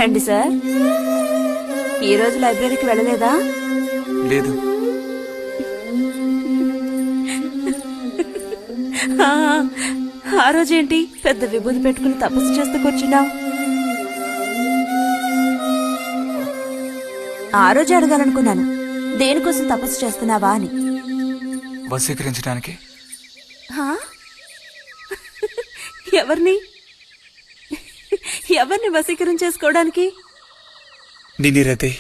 రండి సార్. ఈ రోజు లైబ్రరీకి వెళ్ళలేదా? లేదు. ఆ రోజేంటి పెద్ద విభూతి పెట్టుకుని తపస్సు చేస్తూ కూర్చున్నావు? ఆ రోజు అడగాలనుకున్నాను, దేనికోసం తపస్సు చేస్తున్నావా అని. వశీకరించడానికి. ఎవరిని ఎవరిని వశీకరించేసుకోవడానికి? నిన్ను రతే.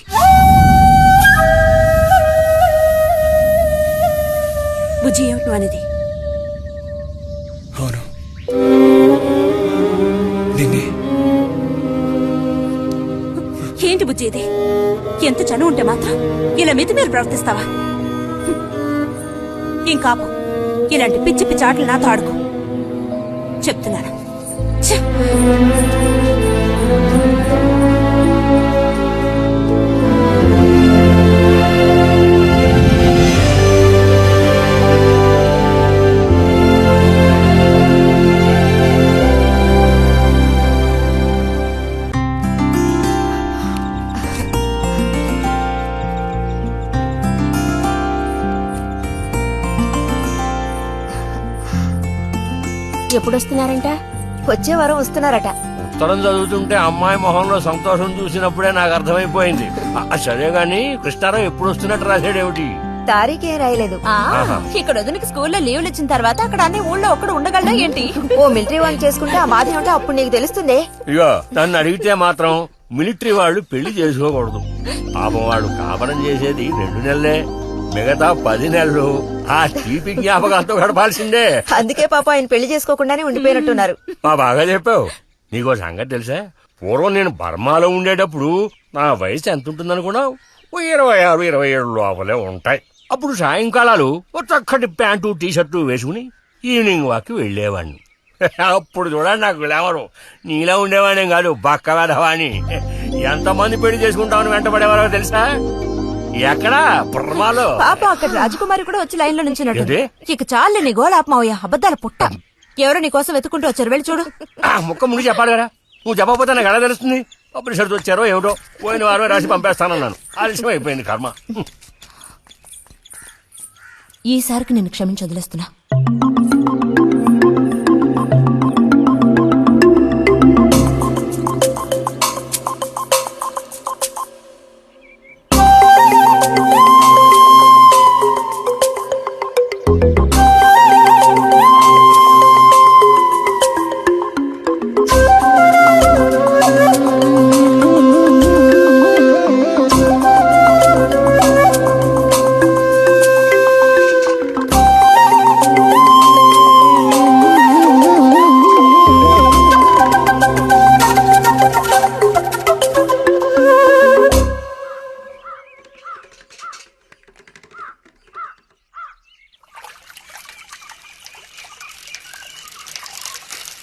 బుజ్జి ఏమిటి అనేది? అవును, నిన్నే. ఏంటి బుజ్జి ఇది? ఎంత చనువు ఉంటే మాత్రం ఇలా మితిమీరి ప్రవర్తిస్తావా? ఇంకాపు ఇలాంటి పిచ్చి పిచ్చి ఆటలు నాతో ఆడుకో చెప్తున్నాను. ఛే! ఎప్పుడొస్తున్నారంట? వచ్చే వారం వస్తున్నారట. ఉత్తరం చదువుతుంటే అమ్మాయి మొహంలో సంతోషం చూసినప్పుడే నాకు అర్థమైపోయింది. సరే గాని కృష్ణారావు ఎప్పుడు వస్తున్నట్టు రాశాడేమిటి? తారీఖేం రాయలేదు. ఇక్కడ వదినకి స్కూల్లో లీవ్లు ఇచ్చిన తర్వాత అక్కడ అన్ని ఊళ్ళో ఒక్కడు ఉండగలడా ఏంటి? ఓ మిలిటరీ వాళ్ళు చేసుకుంటే ఆ బాధ ఏమిటో అప్పుడు నీకు తెలుస్తుంది. ఇగో నన్ను అడిగితే మాత్రం మిలిటరీ వాళ్ళు పెళ్లి చేసుకోకూడదు. పాపం వాడు కాపరం చేసేది 2 నెలలే, మిగతా 10 నెలలు ఆ తీపి జ్ఞాపకాలతో గడపాల్సిందే. అందుకే పాప ఆయన పెళ్లి చేసుకోకుండానే ఉండిపోయినట్టున్నారు. బాగా చెప్పావు. నీకో సంగతి తెలుసా? పూర్వం నేను బర్మాలో ఉండేటప్పుడు నా వయసు ఎంత ఉంటుందనుకున్నావు? 26, 27 లోపలే ఉంటాయి. అప్పుడు సాయంకాలాలు ఒక చక్కటి ప్యాంటు టీషర్టు వేసుకుని ఈవినింగ్ వాక్ వెళ్లేవాడిని. అప్పుడు చూడండి నాకు గ్లామరు. నీలా ఉండేవాడిని కాదు, బక్క వేధవాణి. ఎంతమంది పెళ్లి చేసుకుంటామని వెంటబడేవారో తెలుసా? ఎక్కడా? బర్మాలో. పాప అక్కడ రాజకుమారి కూడా వచ్చి లైన్ లో నుంచినట్టు. ఏంటి? ఇక చాలు నీ గోలాపమావయ్యా, అబద్ధాల పుట్ట. ఎవరో నీ కోసం వెతుకుంటూ వచ్చారు, వెళ్ళి చూడు. ముక్క ముందు చెప్పాలి కదా. నువ్వు చెప్పకపోతే నాకు ఎలా తెలుస్తుంది? అప్పుడు సరితో వచ్చారో ఏమిటో, పోయిన వారమే రాసి పంపేస్తానన్నాను. ఆలస్యం అయిపోయింది కర్మ. ఈసారికి నేను క్షమించి వదిలేస్తున్నా.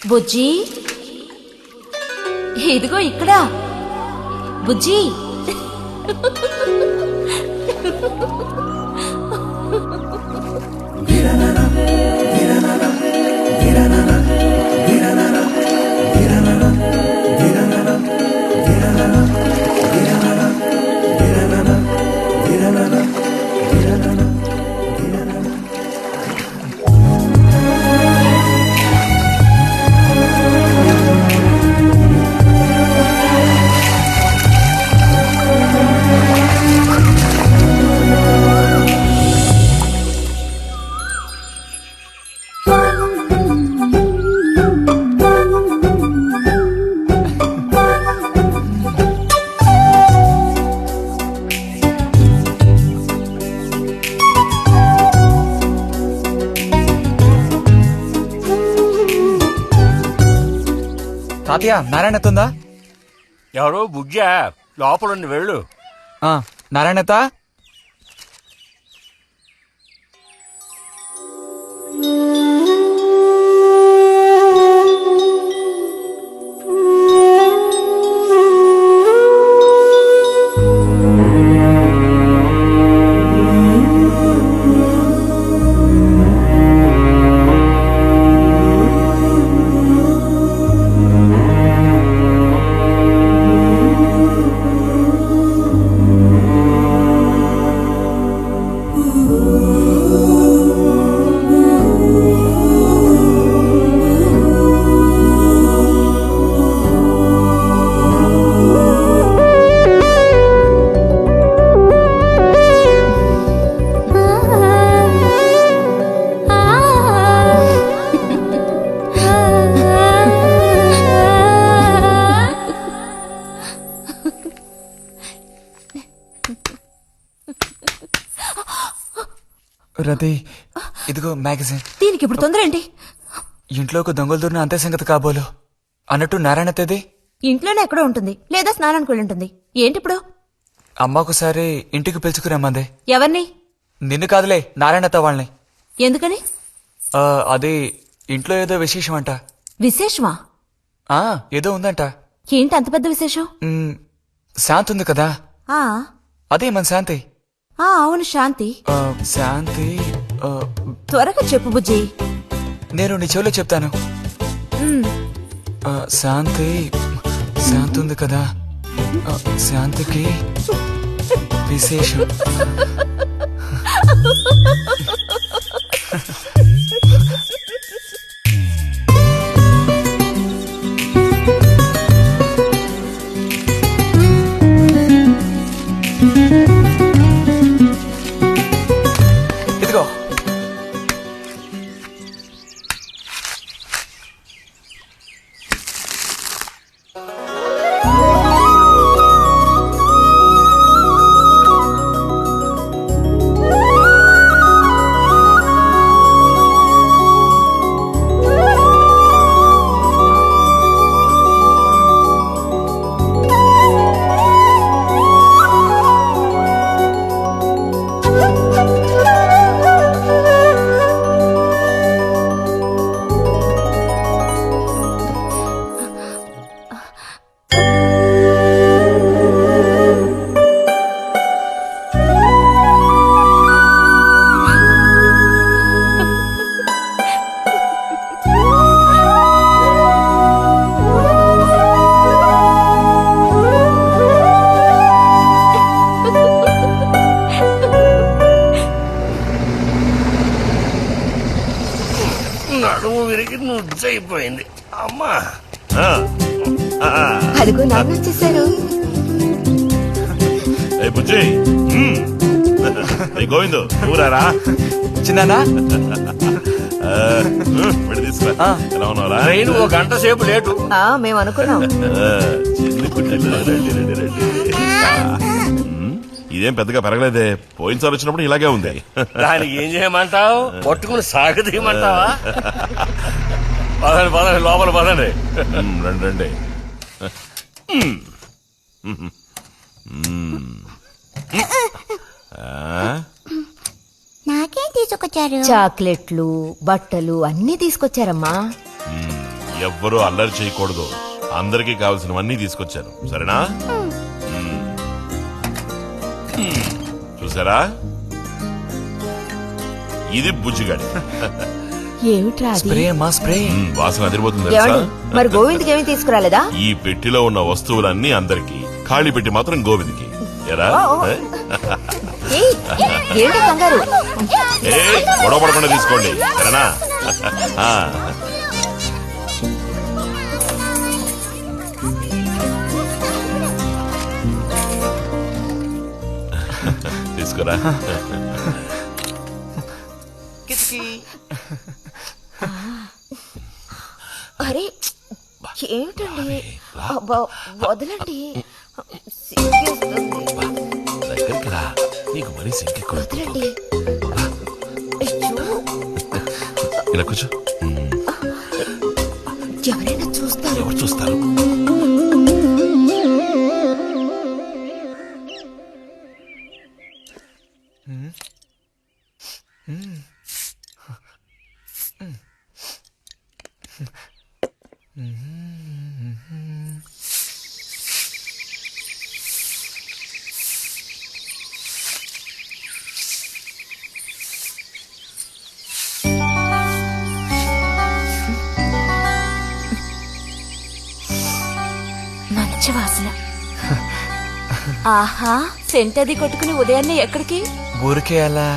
బుజ్జి, ఇదిగో ఇక్కడ. బుజ్జి, తాతయ్య నారాయణత ఉందా? ఎవరో బుజ్జా లోపలుండి వెళ్ళు. నారాయణత రతి, ఇదిగో మ్యాగజైన్. దీనికి ఇప్పుడు తొందర ఏంటి? ఇంట్లో ఒక దొంగలు దూరిన అంతే సంగతి కాబోలు. అన్నట్టు నారాయణతేది? ఇంట్లోనే ఎక్కడో ఉంటుంది, లేదా స్నానానికి వెళ్ళి ఉంటుంది. ఏంటి ఇప్పుడు? అమ్మ ఒకసారి ఇంటికి పిలుచుకురమ్మందే. ఎవరిని? నిన్ను కాదులే, నారాయణత వాళ్ళని. ఎందుకని? అది ఇంట్లో ఏదో విశేషం అంట. విశేషమా? ఏదో ఉందంట. ఏంటి అంత పెద్ద విశేషం? శాంతి ఉంది కదా, ఆ అదే మన శాంతి. అవును, శాంతి. శాంతి త్వరగా చెప్పు బుజ్జి. నేను నీ చెవిలో చెప్తాను. శాంతి శాంతి ఉంది కదా, శాంతికి విశేషం. ఇదిగో. నడుము విరిగి నుజ్జైపోయింది అమ్మా. అదిగో నాన్న వచ్చేసారు. గోవిందు ఊరారా చిన్నానా? ఎలా ఉన్నారా? ట్రైన్ ఓ గంట సేపు లేటు. మేము అనుకున్నాం. ఇదేం పెద్దగా పెరగలేదే, పోయినసారి వచ్చినప్పుడు ఇలాగే ఉంది. దానికి ఏం చేయమంటావు? పట్టుకుని సాగదీయమంటావా? పదండి పదండి, లోపల పదండి. రండి రండి. నాకేం తీసుకొచ్చారు? చాక్లెట్లు, బట్టలు అన్నీ తీసుకొచ్చారమ్మా. ఎవ్వరూ అల్లరి చేయకూడదు, అందరికీ కావాల్సినవన్నీ తీసుకొచ్చాను, సరేనా? చూసారా, ఇది బుజ్జిగాడి. ఏమిట్రా అది? స్ప్రే అమ్మా, స్ప్రే. వాసన అదిరిపోతుంది తెలుసా? ఏమండి, మరి గోవింద్కి ఏమీ తీసుకురాలేదా? ఈ పెట్టిలో ఉన్న వస్తువులన్నీ అందరికి, ఖాళీ పెట్టి మాత్రం గోవింద్కి. ఎరా ఏయ్, ఏంటి కంగారు? గొడవ పడకుండా తీసుకోండి, సరేనా? తీసుకురా. అరే ఏమిటండి, వదలండి. దగ్గరికి రా, నీకు మరీ సింకెక్కువ. వదలండి. ఇలా కూర్చో. ఎవరైనా చూస్తారు. ఎవరు చూస్తారు? మంచి వాసన. ఆహా, సెంట్ అది కొట్టుకుని ఉదయాన్నే ఎక్కడికి? ఊరికే అలా.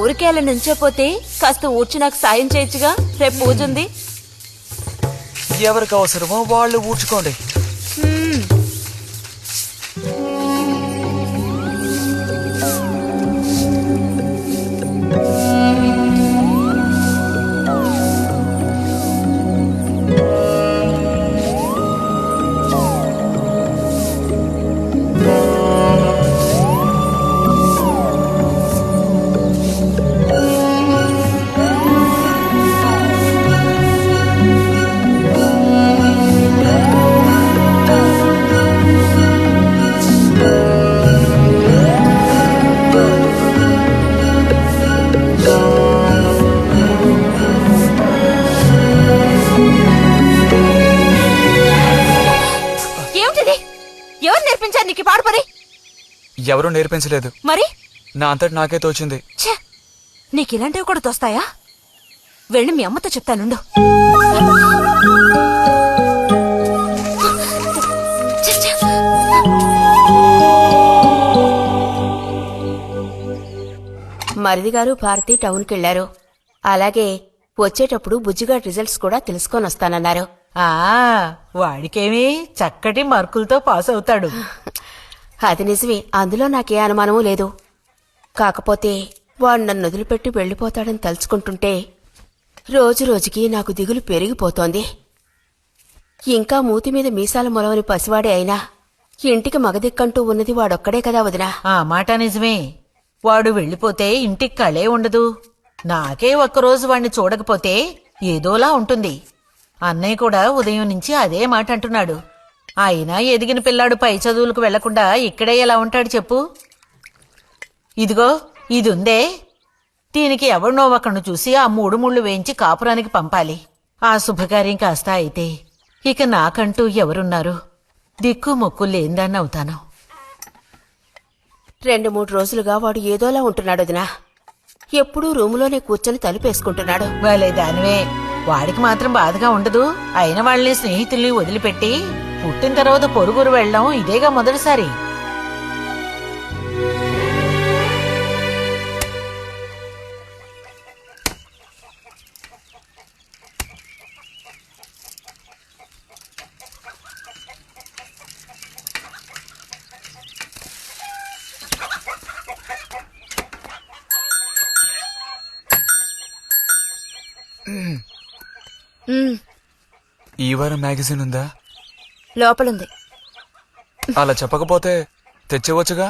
ఊరికే అలా నుంచోపోతే కాస్త ఊడ్చి నాకు సాయం చేయొచ్చుగా, రేపు పూజ ఉంది. ఎవరికి అవసరమో వాళ్ళు ఊడ్చుకోండి. ఏమిటిది? ఎవరు నేర్పించారు నీకు పాడు పని? ఎవరూ నేర్పించలేదు, మరి నా అంతటి నాకే తోచింది. ఛే, నీకు ఇలాంటివి కూడా తోస్తాయా? వెళ్ళి మీ అమ్మతో చెప్తానుండు. ఛే, ఛే. మరిది గారు భారతి టౌన్కి వెళ్లారు. అలాగే వచ్చేటప్పుడు బుజ్జిగా రిజల్ట్స్ కూడా తెలుసుకొని వస్తానన్నారు. ఆ వాడికేమి చక్కటి మార్కులతో పాస్ అవుతాడు. అది నిజమే, అందులో నాకే అనుమానమూ లేదు. కాకపోతే వాడు నన్ను వదిలిపెట్టి వెళ్లిపోతాడని తలుచుకుంటుంటే రోజు రోజుకి నాకు దిగులు పెరిగిపోతోంది. ఇంకా మూతి మీద మీసాల మొలవని పసివాడే అయినా ఇంటికి మగదిక్కంటూ ఉన్నది వాడొక్కడే కదా వదినా. ఆ మాట నిజమే. వాడు వెళ్ళిపోతే ఇంటికి కళే ఉండదు. నాకే ఒక్కరోజు వాణ్ణి చూడకపోతే ఏదోలా ఉంటుంది. అన్నయ్య కూడా ఉదయం నుంచి అదే మాట అంటున్నాడు. అయినా ఎదిగిన పిల్లాడు పై చదువులకు వెళ్లకుండా ఇక్కడే ఎలా ఉంటాడు చెప్పు? ఇదిగో ఇది ఉందే, దీనికి ఎవరినో ఒకను చూసి ఆ 3 ముళ్ళు వేయించి కాపురానికి పంపాలి. ఆ శుభకార్యం కాస్త అయితే ఇక నాకంటూ ఎవరున్నారు? దిక్కు మొక్కు లేందాన్ని అవుతాను. 2-3 రోజులుగా వాడు ఏదోలా ఉంటున్నాడు వదినా. ఎప్పుడూ రూములోనే కూర్చొని తలుపేసుకుంటున్నాడు. వాళ్ళే దానివే, వాడికి మాత్రం బాధగా ఉండదు. అయిన వాళ్ళని స్నేహితుల్ని వదిలిపెట్టి పుట్టిన తర్వాత పొరుగురు వెళ్ళడం ఇదేగా మొదటిసారి. ఈ వారం మ్యాగజైన్ ఉందా? లోపలుంది. అలా చెప్పకపోతే తెచ్చేవచ్చుగా.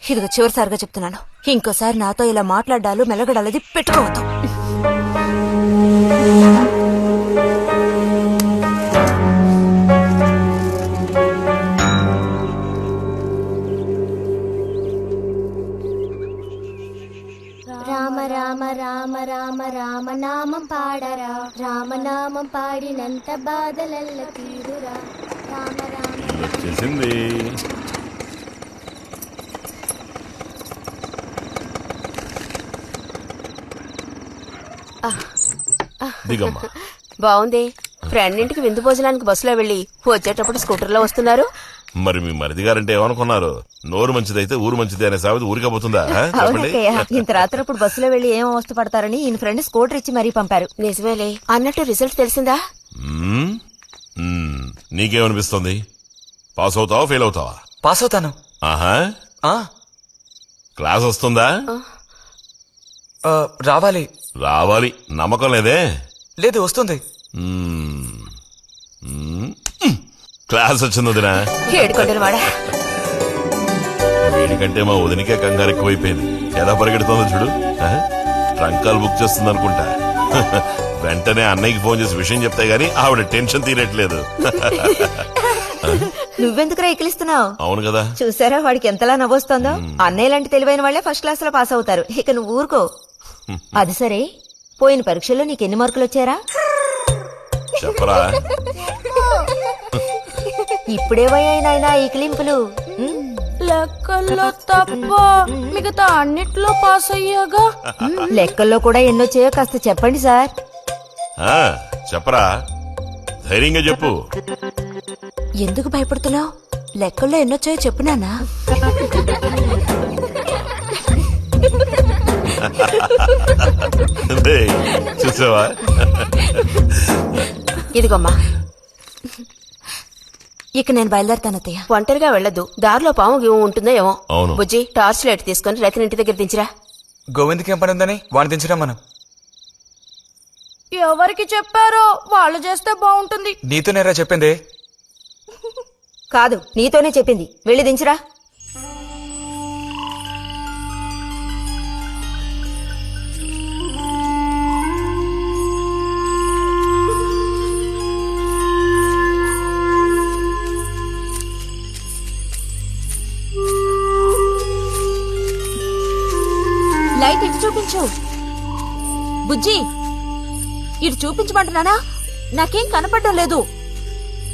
ఇదిగో చివరిసారిగా చెప్తున్నాను, ఇంకోసారి నాతో ఇలా మాట్లాడాలు మెలగడాలది పెట్టుకోవద్దు. రామ రామ రామ రామ రామనామం పాడరా, రామనామం పాడినంత బాధలల్ల తీరురా. రామ రామ వచ్చేసింది. దిగమ్మా. బావుంది. ఫ్రెండ్ ఇంటికి విందు భోజనానికి బస్సులో వెళ్లి వచ్చేటప్పుడు స్కూటర్లో వస్తున్నారు. మరి మీ మరిది గారంటే ఏమనుకున్నారు? నోరు మంచిదైతే ఊరు మంచిది అనే సామెత ఊరికపోతుందా? చెప్పండి. అవునక్కయ్య, ఇంత రాత్రప్పుడు బస్సులో వెళ్లి ఏం అవస్థ పడతారని ఈయన ఫ్రెండ్ స్కూటర్ ఇచ్చి మరీ పంపారు. నిజమేలే. అన్నట్టు రిజల్ట్ తెలిసిందా? మ్మ్? మ్మ్. నీకేమనిపిస్తుంది? పాస్ అవుతావా ఫెయిల్ అవుతావా? పాస్ అవుతాను. ఆహా, ఆ, క్లాస్ వస్తుందా? రావాలి. రావాలి. నమ్మకం లేదే? లేదు, వస్తుంది. మ్మ్. మ్మ్. క్లాస్ వచ్చింది వదినా. ఏడుకొండలు వాడా. వీడికంటే మా వదినికే కంగారు ఎక్కువైపోయింది. ఎలా పరిగెడుతోందో చూడు. ఆ? ట్రంకాలు బుక్ చేస్తుంది అనుకుంటా. వెంటనే అన్నయ్యకి ఫోన్ చేసి విషయం చెప్తే గానీ ఆవిడ టెన్షన్ తీరట్లేదు. నువ్వెందుకు రైకిలిస్తున్నావు? అవును కదా. చూసారా వాడికి ఎంతలా నవ్వొస్తోందో. అన్నయ్య లాంటి తెలివైన వాళ్లే ఫస్ట్ క్లాస్ లో పాస్ అవుతారు. ఇక నువ్వు ఊరుకో. అది సరే, పోయిన పరీక్షల్లో నీకెన్ని మార్కులు వచ్చారా? చెప్పరా. ఇప్పుడే వయ్యాయినా ఈ క్లింపులు. లెక్కల్లో తప్ప మిగతా అన్నిట్లో పాస్ అయ్యాగా. లెక్కల్లో కూడా ఎన్నొచ్చాయో కాస్త చెప్పండి సార్. చెప్పరా, ధైర్యంగా చెప్పు. ఎందుకు భయపడుతున్నావు? లెక్కల్లో ఎన్నొచ్చాయో చెప్పు నాన్నా. చూసావా? ఇదిగోమ్మా, ఇక నేను బయలుదేరుతాను అత్తయ్య. ఒంటరిగా వెళ్ళొద్దు, దారిలో పాము గీము ఉంటుందో ఏమో. అవును. బుజ్జి, టార్చ్ లైట్ తీసుకుని రతిని ఇంటి దగ్గర దించిరా. గోవింద్కి ఏం పని ఉందని వాడిని దించరా మనం. ఎవరికి చెప్పారో వాళ్ళు చేస్తే బాగుంటుంది. నీతో నేరా చెప్పింది. కాదు, నీతోనే చెప్పింది. వెళ్ళి దించరా. లైట్ ఇటు చూపించు. బుజ్జి, ఇటు చూపించమంటున్నానా? నాకేం కనపడడం లేదు.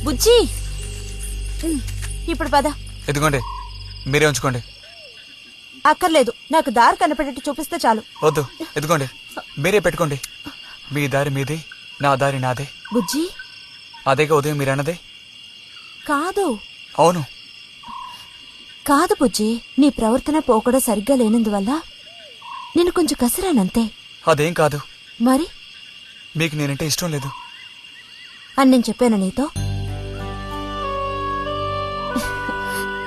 బుజ్జి, ఇప్పుడు పద. ఎదుగోండి, మీరే ఉంచుకోండి. అక్కర్లేదు, నాకు దారి కనపడేట్టు చూపిస్తే చాలు. వద్దు, ఎదుగోండి, మీరే పెట్టుకోండి. మీ దారి మీది, నా దారి నాదే. బుజ్జి, అదేగా ఉదయం మీరన్నదే. కాదు. అవును. కాదు బుజ్జి, నీ ప్రవర్తన పోకడ సరిగ్గా లేనందువల్ల నేను కొంచెం కసిరానంతే. అదేం కాదు. మరి మీకు నేనంటే ఇష్టం లేదు అని నేను చెప్పాను నీతో?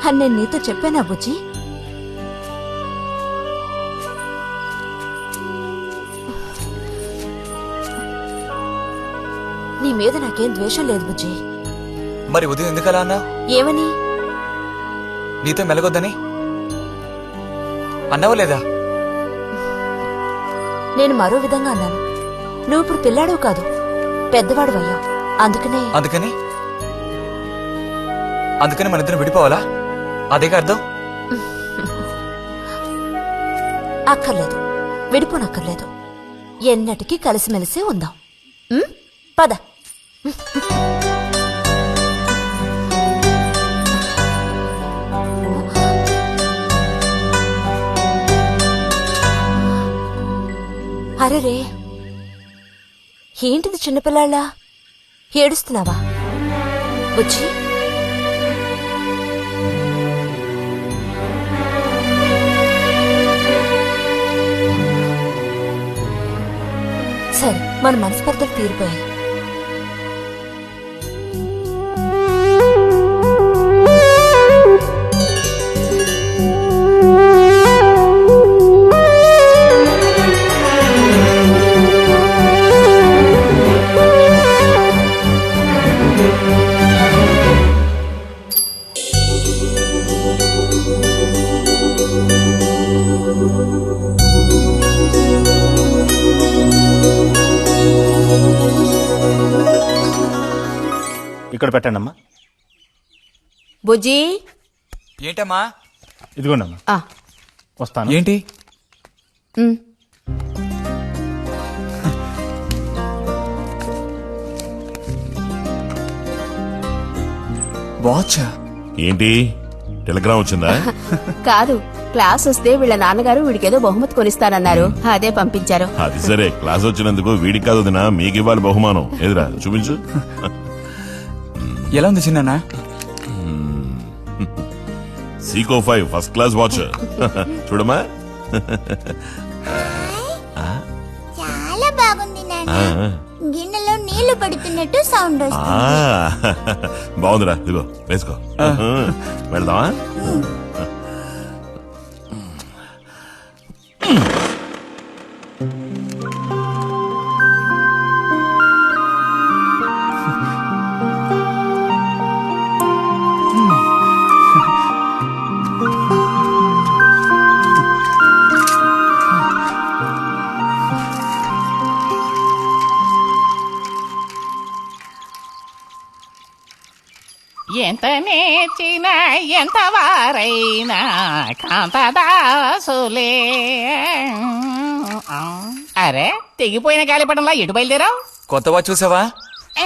అని నేను నీతో చెప్పానా బుజ్జి? నీ మీద నాకేం ద్వేషం లేదు బుజ్జి. మరి ఉదయం ఎందుకలా అన్నావు? ఏమని? నీతో మెలగొద్దని అన్నావా లేదా? నేను మరో విధంగా అన్నాను. నువ్వు ఇప్పుడు పిల్లాడవు కాదు, పెద్దవాడు అయ్యావు. అందుకనే అందుకని మన ఇద్దరం విడిపోవాలా? అదేగా అర్థం? అక్కర్లేదు, విడిపోనక్కర్లేదు. ఎన్నటికీ కలిసిమెలిసి ఉందాం. పద. అరెరే, ఏంటిది చిన్నపిల్లాళ్ళ ఏడుస్తున్నావా బుజ్జి? సరే, మన మనస్పర్ధలు తీరిపోయాయి. ఇక్కడ పెట్టండి అమ్మా. బుజ్జి, ఏంటమ్మా? ఇదిగోండి అమ్మా. వస్తాను. ఏంటి? వాచ్ ఏంటి, టెలిగ్రామ్ వచ్చిందా? కాదు, క్లాస్ వస్తే వీళ్ళ నాన్నగారు వీడికేదో బహుమతి కొనిస్తానన్నారు, అదే పంపించారు. అది సరే, క్లాస్ వచ్చినందుకు వీడికి కాదు వదినా, మీకు ఇవ్వాలి బహుమానం. ఎదురా చూపించు. ఎలా ఉంది చిన్న? Seeko 5 first class watch. చూడమ్మా. చాలా బాగుంది నాన్న. గిన్నెలో నీళ్లు పడుతున్నట్టు సౌండ్ వస్తుంది. బాగుందిరా, ఇదిగో వేసుకో. వెళ్దామా? ఎంత నేర్చినా ఎంత వారైనా కాంతదాసులే. అరే తెగిపోయిన గాలిపటంలా ఎటు బయలుదేరావు? కొత్తవా చూసావా?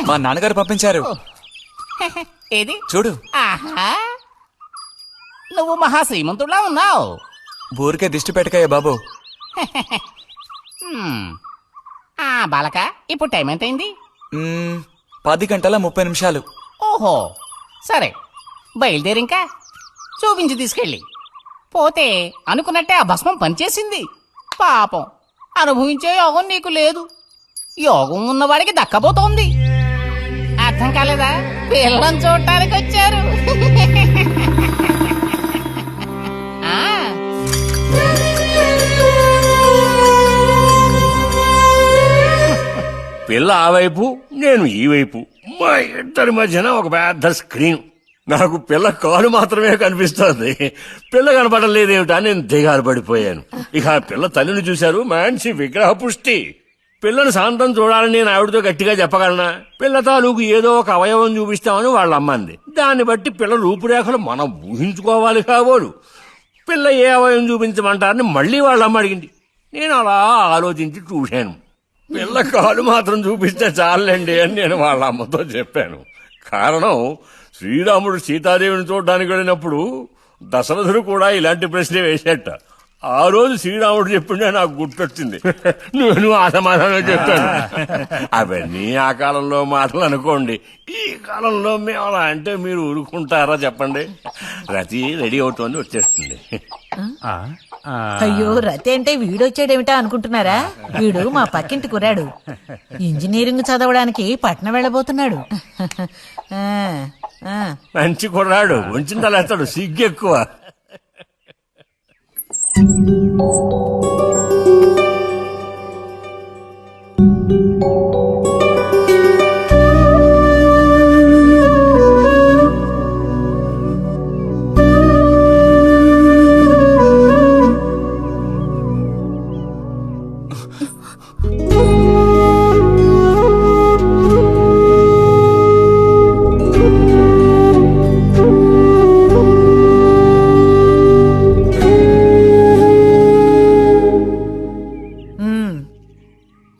మా నాన్నగారు పంపించారు. ఏది చూడు. ఆహా, నువ్వు మహా శ్రీమంతుడులా ఉన్నావు. ఊరికే దిష్టి పెట్టకాయ బాబు. బాలక, ఇప్పుడు టైం ఎంతైంది? 10:30 ఓహో, సరే బయలుదేరింకా చూపించి తీసుకెళ్ళి. పోతే అనుకున్నట్టే ఆ భస్మం పనిచేసింది. పాపం, అనుభవించే యోగం నీకు లేదు. యోగం ఉన్నవాడికి దక్కబోతోంది. అర్థం కాలేదా? పిల్లని చూడటానికి వచ్చారు. ఆ పిల్ల ఆ వైపు, నేను ఈ వైపు, మా ఇద్దరి మధ్యన ఒక పెద్ద స్క్రీన్. నాకు పిల్ల కాలు మాత్రమే కనిపిస్తోంది. పిల్ల కనపడలేదేమిటా నేను దిగాలు పడిపోయాను. ఇక ఆ పిల్ల తల్లిని చూశారు, మంచి విగ్రహ పుష్టి. పిల్లని శాంతం చూడాలని నేను ఆవిడతో గట్టిగా చెప్పగలనా? పిల్ల తాలూకు ఏదో ఒక అవయవం చూపిస్తామని వాళ్ళ అమ్మంది. దాన్ని బట్టి పిల్ల రూపురేఖలు మనం ఊహించుకోవాలి కాబోలు. పిల్ల ఏ అవయవం చూపించమంటారని మళ్ళీ వాళ్ళ అమ్మ అడిగింది. నేను అలా ఆలోచించి చూశాను. పిల్ల కాలు మాత్రం చూపిస్తే చాలండి అని నేను వాళ్ళ అమ్మతో చెప్పాను. కారణం, శ్రీరాముడు సీతాదేవిని చూడడానికి వెళ్ళినప్పుడు దశరథుడు కూడా ఇలాంటి ప్రశ్నే వేసేట. ఆ రోజు శ్రీరాముడు చెప్పిండే నాకు గుర్తొచ్చింది. నేను ఆ సమాధానం చెప్పాను. అవన్నీ ఆ కాలంలో మాటలు అనుకోండి. ఈ కాలంలో మేము అలా అంటే మీరు ఊరుకుంటారా చెప్పండి? రతి రెడీ అవుతోంది, వచ్చేస్తుంది. అయ్యో, రతి అంటే వీడొచ్చాడేమిటా అనుకుంటున్నారా? వీడు మా పక్కింటి కుర్రాడు. ఇంజనీరింగ్ చదవడానికి పట్నం వెళ్ళబోతున్నాడు. మంచి కుర్రాడు, ఉంచిందా లేస్తాడు, సిగ్గెక్కువ.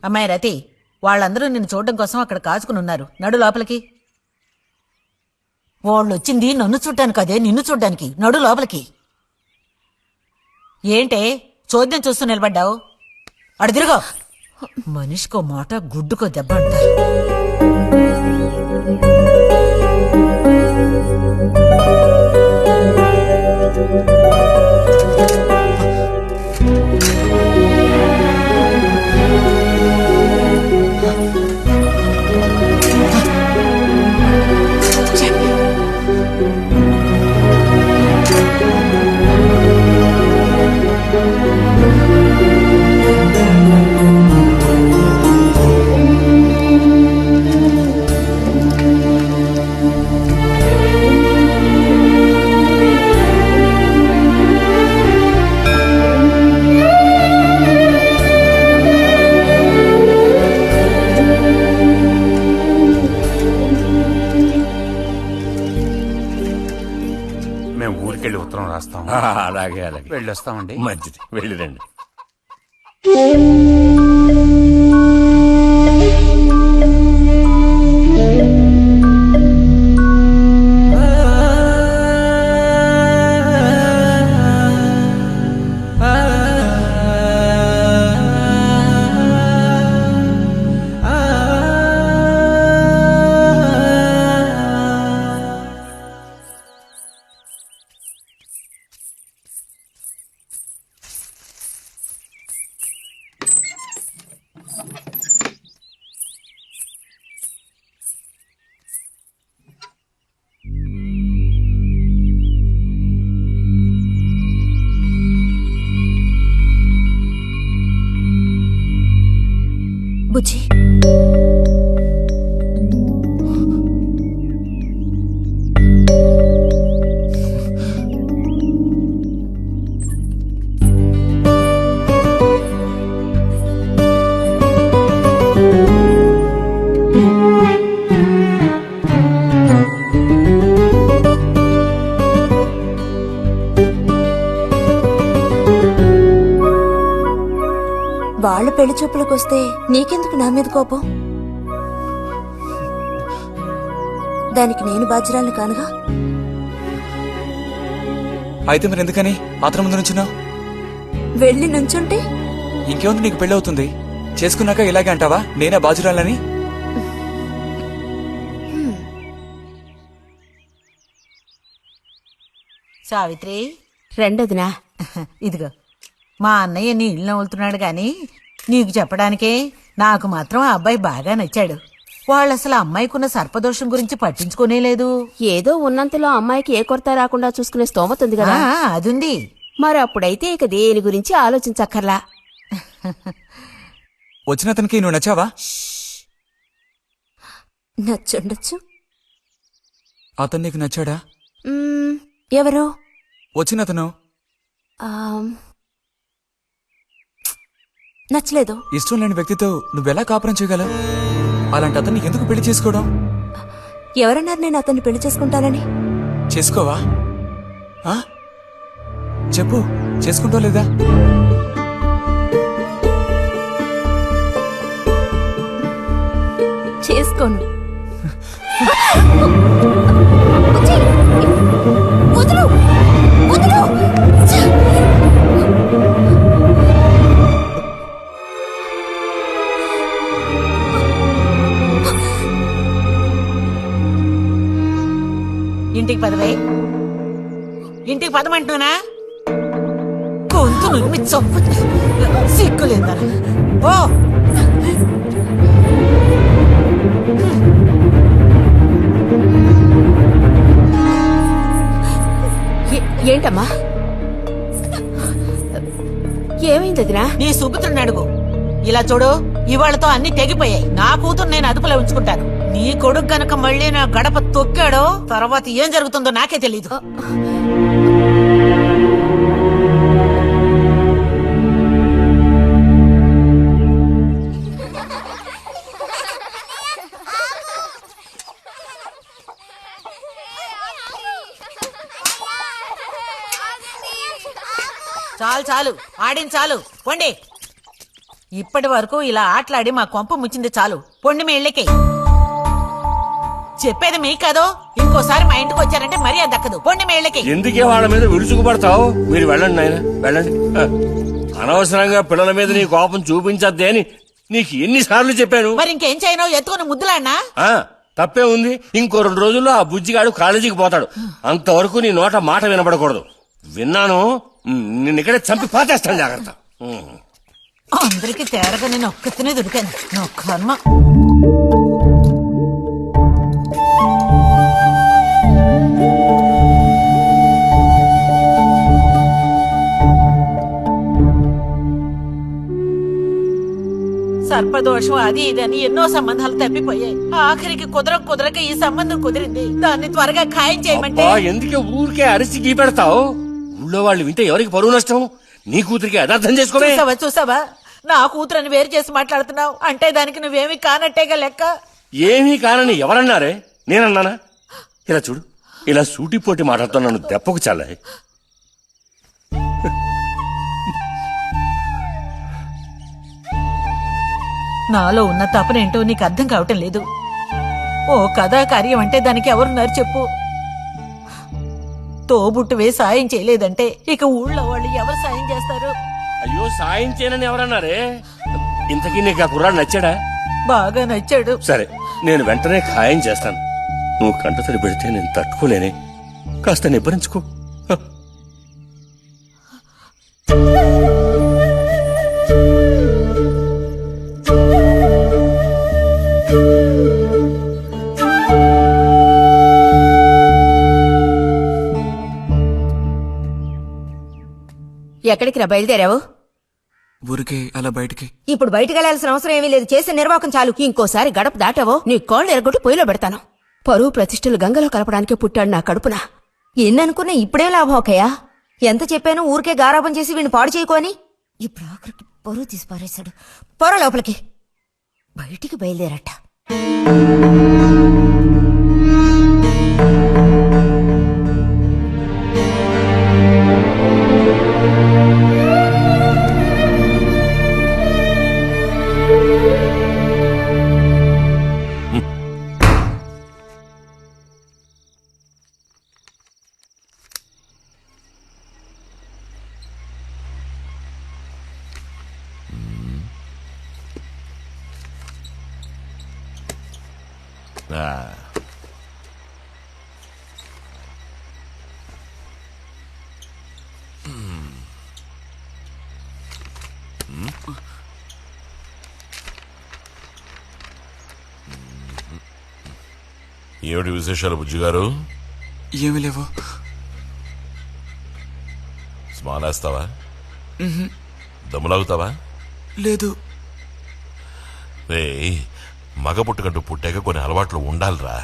అమ్మాయి రతి, వాళ్ళందరూ నిన్ను చూడడం కోసం అక్కడ కాచుకుని ఉన్నారు. నడు లోపలికి. వాళ్ళు వచ్చింది నన్ను చూడ్డానికి అదే, నిన్ను చూడ్డానికి. నడు లోపలికి. ఏంటే చోద్యం చూస్తూ నిలబడ్డావు? అడు తిరుగు. మనిషికో మాట, గుడ్డుకో దెబ్బ అంటారు. మేము ఊరికెళ్ళి ఉత్తరం రాస్తాం. అలాగే అలాగే, వెళ్ళొస్తామండి. మంచిది, వెళ్ళిరండి. బుజ్జి, లోపలికొస్తే నీకెందుకు నా మీద కోపం? దానికి నేను బాధ్యురాలు కానుగా. అయితే మరి ఎందుకని అతని ముందు నుంచున్నావు? వెళ్ళి నుంచుంటే ఇంకేముంది, నీకు పెళ్లి అవుతుంది. చేసుకున్నాక ఇలాగే అంటావా నేనే బాజురాలని? సావిత్రి, రెండోదినా. ఇదిగో మా అన్నయ్య నీ ఇల్లు నవ్వులుతున్నాడు గాని నీకు చెప్పడానికే నాకు మాత్రం ఆ అబ్బాయి బాగా నచ్చాడు. వాళ్ళు అసలు అమ్మాయికున్న సర్పదోషం గురించి పట్టించుకోనే లేదు. ఏదో ఉన్నంతలో అమ్మాయికి ఏ కొరత రాకుండా చూసుకునే స్తోమత ఉంది కదా. అదుంది. మరి అప్పుడైతే ఇక దేని గురించి ఆలోచించక్కర్లా. వచ్చిన అతనికి నువ్వు నచ్చావా? నచ్చుండొచ్చు. అతను నీకు నచ్చాడా? ఎవరు? వచ్చిన అతను నచ్చలేదు. ఇష్టం లేని వ్యక్తితో నువ్వెలా కాపురం చేయగలవు? అలాంటి అతన్ని ఎందుకు పెళ్లి చేసుకోవడం? ఎవరన్నారు నేను అతన్ని పెళ్లి చేసుకుంటానని? చేసుకోవా? చెప్పు, చేసుకుంటావు లేదా? చేసుకోను. ఇంటికి పదవే. ఇంటికి పదమంటున్నా గొంతు నువ్వు చంపు సిగ్గులేదా? ఓ ఏంటమ్మా, ఏమైంది వదినా? నీ సుపుత్రుని అడుగు. ఇలా చూడు, ఇవాళతో అన్ని తెగిపోయాయి. నా కూతురు నేను అదుపులో ఉంచుకుంటాను. నీ కొడుకు గనక మళ్ళీ నా గడప తొక్కాడో తర్వాత ఏం జరుగుతుందో నాకే తెలీదు. చాలు చాలు, ఆడిన చాలు, పొండి. ఇప్పటి వరకు ఇలా ఆటలాడి మా కొంప ముచ్చింది చాలు. పొండి మీ ఇళ్ళకి. చెప్పేది మీ కాదో, ఇంకోసారి మా ఇంటికి వచ్చారంటే మరీ దక్కదు. పొండి మీ ఇళ్ళకి. ఎందుకే వాళ్ళ మీద విరుచుకుపడతావు? మీరు వెళ్ళండి నాయన, వెళ్ళండి. అనవసరంగా పిల్లల మీద నీ కోపం చూపించద్దే అని నీకు ఎన్నిసార్లు చెప్పాను. మరి ఇంకేం చేయను? ఎత్తుకుని ముద్దులాడినా? తప్పే ఉంది. ఇంకో 2 రోజుల్లో ఆ బుజ్జిగాడు కాలేజీకి పోతాడు. అంతవరకు నీ నోట మాట వినపడకూడదు. విన్నాను, నిన్ను ఇక్కడే చంపి పాతేస్తాను. జాగ్రత్త. అందరికి తేరగా నేను ఒక్కతనే దొరికాను. నా కర్మ. సర్పదోషం అది ఇదని ఎన్నో సంబంధాలు తప్పిపోయాయి. ఆఖరికి కుదరక ఈ సంబంధం కుదిరింది. దాన్ని త్వరగా ఖాయం చేయమంటే. ఎందుకే ఊరికే అరిసి గీ పెడతావు? ఊళ్ళో వాళ్ళు వింటే ఎవరికి పరువు నష్టం? నీ కూతురికి అదర్థం చేసుకోవే. చూసావా నా కూతురని వేరు చేసి మాట్లాడుతున్నావు అంటే దానికి నువ్వేమీ కానట్టేగా లెక్క. ఏమీ కానని ఎవరన్నారే? నేనన్నానా? ఇలా చూడు, ఇలా సూటిపోటి మాట్లాడుతూ నన్ను దెప్పకు చాలే. నాలో ఉన్న తపనేంటో నీకు అర్థం కావటం లేదు. ఓ కథాకార్యం అంటే దానికి ఎవరున్నారు చెప్పు? తోబుట్టువే సాయం చేయలేదంటే ఇక ఊళ్ళో వాళ్ళు ఎవరు సాయం చేస్తారు? అయ్యో, సాయం చేయనని ఎవరన్నారే? ఇంతకీ నీకు ఆ కుర్రాడు నచ్చాడా? బాగా నచ్చాడు. సరే, నేను వెంటనే ఖాయం చేస్తాను. నువ్వు కంటతడి పెడితే నేను తట్టుకోలేనే. కాస్త నిబ్బరించుకో. ఎక్కడికి రా బయలుదేరావు? ఊరికే అలా బయటికి. ఇప్పుడు బయటకు వెళ్లాల్సిన అవసరం ఏమీ లేదు. చేసిన నిర్వాహకం చాలు. ఇంకోసారి గడప దాటావో నీ కాళ్ళు ఎరగొట్టి పొయ్యిలో పెడతాను. పరువు ప్రతిష్టలు గంగలో కలపడానికి పుట్టాడు నా కడుపున. ఎన్ననుకున్నా ఇప్పుడేం లాభం ఒకయ్యా? ఎంత చెప్పాను ఊరికే గారాబం చేసి వీడిని పాడు చేయకోని. ఇప్పుడు ఆఖరికి పరువు తీసి పారేశాడు. పొర లోపలికి. బయటికి బయలుదేరట. ఆ. ఏమిటి విశేషాలు బుజ్జి గారు? ఏమీ లేవు. స్మాలేస్తావా? దమ్ములాగుతావా? లేదు. రే, మగ పుట్టుకంటూ పుట్టాక కొన్ని అలవాట్లు ఉండాలిరా.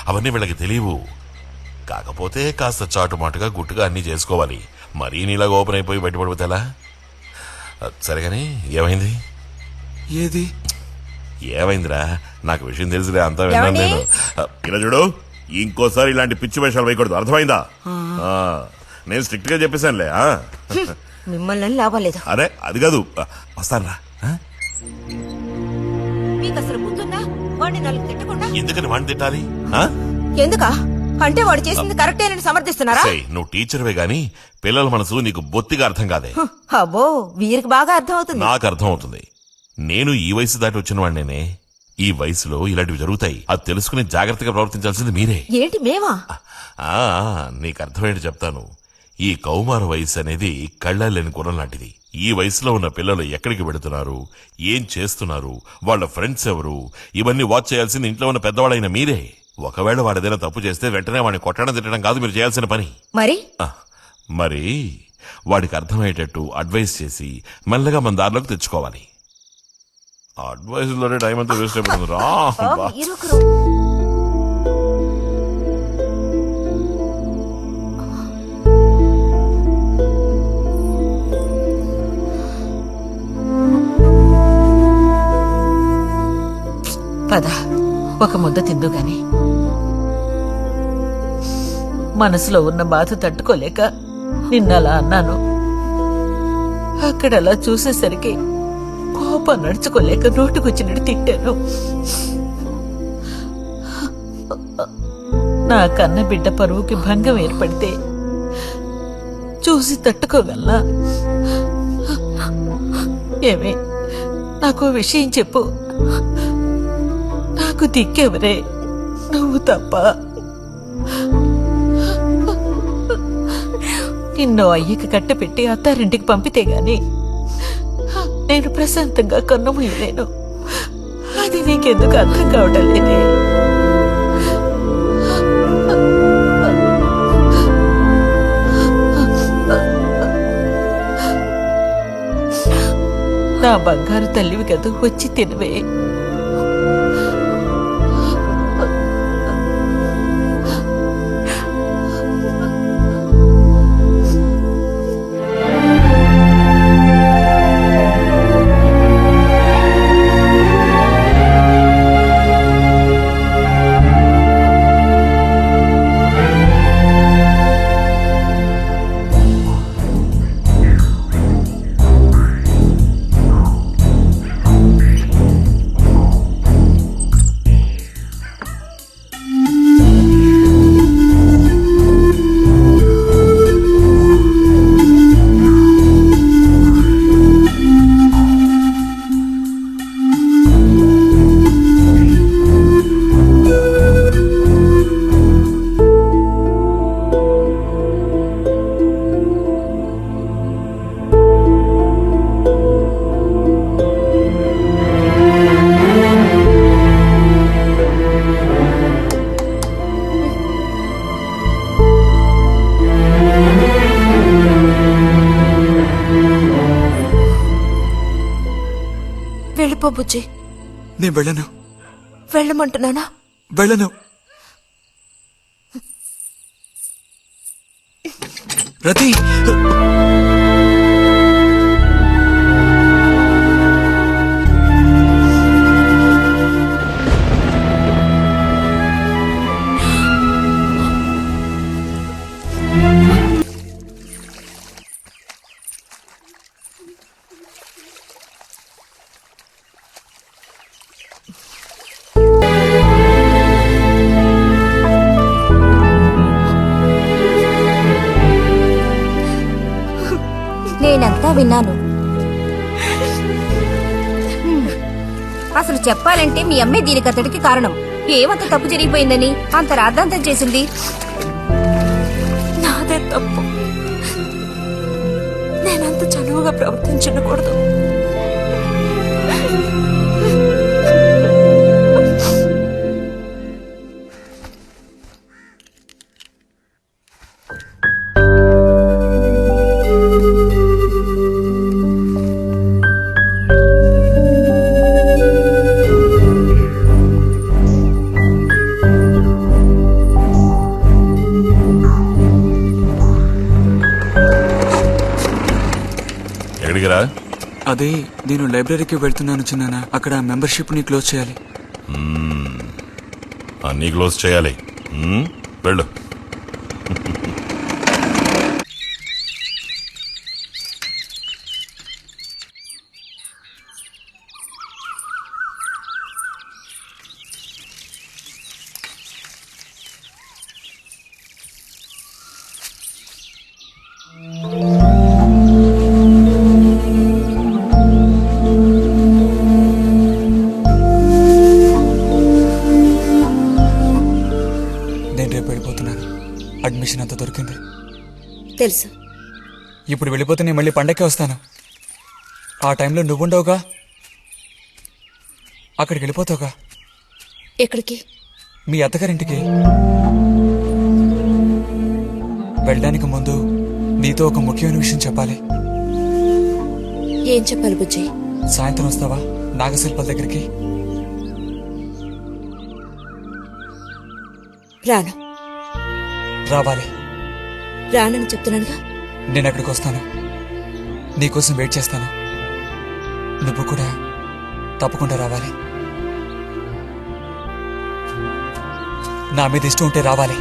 అవన్నీ వీళ్ళకి తెలియవు. కాకపోతే కాస్త చాటుమాటుగా గుట్టుగా అన్నీ చేసుకోవాలి. మరీ నీలాగా ఓపెన్ అయిపోయి బయటపడిపోతే ఎలా? సరేగాని ఏమైంది? ఏది? ఏమైందిరా? నాకు విషయం తెలిసిలే, అంతా విన్నాను నేను. ఇలా చూడు, ఇంకోసారి ఇలాంటి పిచ్చి వేషాలు వేయకూడదు, అర్థమైందా? నేను స్ట్రిక్ట్ గా చెప్పేశానులే. మిమ్మల్ని లాభం లేదు. అరే అది కాదు, వస్తానురా. మీకు అసలు గుర్తుందా? వాడిని నాలుగు తిట్టకుండా ఎందుకని వాడిని తిట్టాలి? ఎందుకా? అంటే వాడు చేసింది కరెక్టేనని సమర్థిస్తున్నారా? నువ్వు టీచర్వే గాని పిల్లల మనసు నీకు బొత్తిగా అర్థం కాదే. అబ్బో, వీరికి బాగా అర్థం అవుతుంది. నాకు అర్థం అవుతుంది. నేను ఈ వయసు దాటి వచ్చిన వాడినేనే. ఈ వయసులో ఇలాంటివి జరుగుతాయి. అది తెలుసుకుని జాగ్రత్తగా ప్రవర్తించాల్సింది మీరే. ఏంటి మేమా? నీకు అర్థమేంటి చెప్తాను. ఈ కౌమార వయసు అనేది కళ్ళలేని గుర్రం లాంటిది. ఈ వయసులో ఉన్న పిల్లలు ఎక్కడికి వెళుతున్నారు, ఏం చేస్తున్నారు, వాళ్ళ ఫ్రెండ్స్ ఎవరు, ఇవన్నీ వాచ్ చేయాల్సింది ఇంట్లో ఉన్న పెద్దవాళ్ళైన మీరే. ఒకవేళ వాడేదైనా తప్పు చేస్తే వెంటనే వాడిని కొట్టడం తిట్టడం కాదు మీరు చేయాల్సిన పని. మరి వాడికి అర్థమయ్యేటట్టు అడ్వైస్ చేసి మెల్లగా మన దారిలోకి తెచ్చుకోవాలి. అడ్వైస్ లోనే టైం అంతా వేస్ట్ అయిపోతుంది రా. పద, ఒక ముద్ద తిందు గాని. మనసులో ఉన్న బాధ తట్టుకోలేక నిన్నలా అన్నాను. అక్కడలా చూసేసరికి కోపం నడుచుకోలేక నోటుకొచ్చినట్టు తిట్టాను. నా కన్న బిడ్డ పరువుకి భంగం ఏర్పడితే చూసి తట్టుకోగలనా? ఏమే, నాకు విషయం చెప్పు. నాకు దిక్కెవరే? నువ్వు తప్ప. నిన్నో అయ్యకి కట్టపెట్టి అత్తారింటికి పంపితే గాని నేను ప్రశాంతంగా కన్నుమూయలేను. అది నీకెందుకు అర్థం కావటం లేదే? నా బంగారు తల్లివి కదా, వచ్చి తినవే. వెళ్ళిపో బుజ్జి. నేను వెళ్ళను. వెళ్ళమంటున్నానా? వెళ్ళను. రతి, నేనంతా విన్నాను. అసలు చెప్పాలంటే మీ అమ్మే దీనికతడికి కారణం. ఏమంత తప్పు జరిగిపోయిందని అంత రాద్ధాంతం చేసింది? నాదే తప్పు. నేనంత చనువుగా ప్రవర్తించకూడదు. ఎక్కడికిరా? అదే నేను లైబ్రరీకి వెళ్తున్నాను చిన్నానా. అక్కడ మెంబర్షిప్ ని క్లోజ్ చేయాలి. అన్నీ క్లోజ్ చేయాలి. వెళ్ళు. నేను రేపు వెళ్ళిపోతున్నాను. అడ్మిషన్ అంతా దొరికింది. తెలుసు. ఇప్పుడు వెళ్ళిపోతే నేను మళ్ళీ పండక్కే వస్తాను. ఆ టైంలో నువ్వుండవుగా, అక్కడికి వెళ్ళిపోతావుగా. ఎక్కడికి? మీ అత్తగారింటికి. వెళ్ళడానికి ముందు నీతో ఒక ముఖ్యమైన విషయం చెప్పాలి. ఏం చెప్పాలి బుజ్జి? సాయంత్రం వస్తావా నాగశిల్పాల దగ్గరికి? రాను. రావాలి. రానని చెప్తున్నానుగా. నేను అక్కడికి వస్తాను. నీకోసం వెయిట్ చేస్తాను. నువ్వు కూడా తప్పకుండా రావాలి. నా మీద ఇష్టం ఉంటే రావాలి.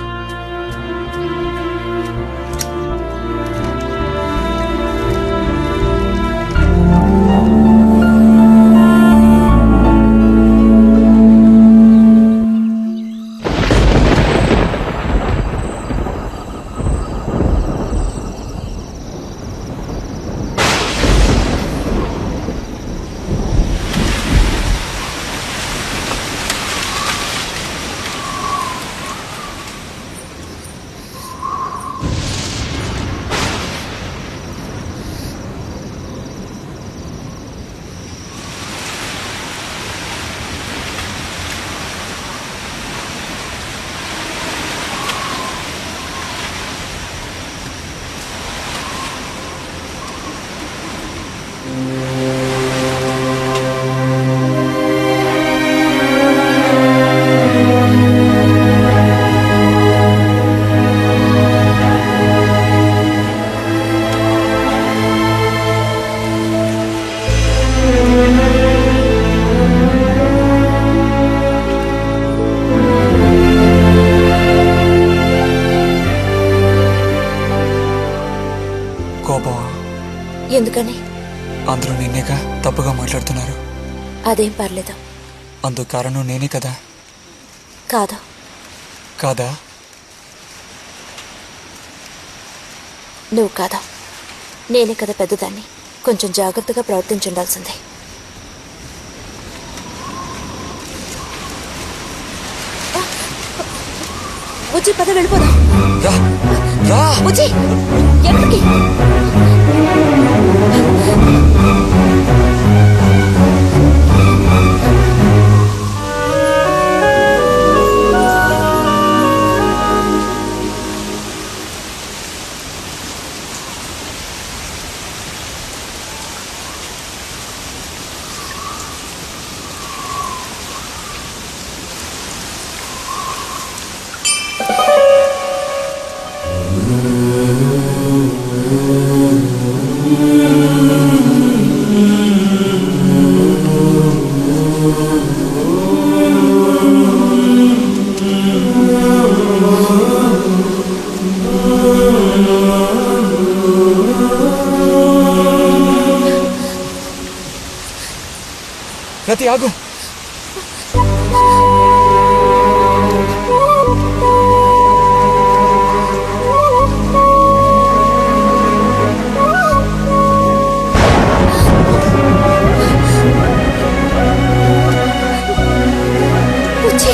కోపమా? ఎందుకని? అందరూ నిన్నేగా తప్పుగా మాట్లాడుతున్నారు. అదేం పర్లేదు. అందుకు కారణం నేనే కదా. కాదు. కాదా? నువ్వు కాదా, నేనే కదా పెద్దదాన్ని. కొంచెం జాగ్రత్తగా ప్రవర్తించుండాల్సిందే. బుజ్జి పద వెళ్ళిపోదాం. రా రా. బుజ్జి ఎక్కడికి? రతి ఆగు. బుజ్జి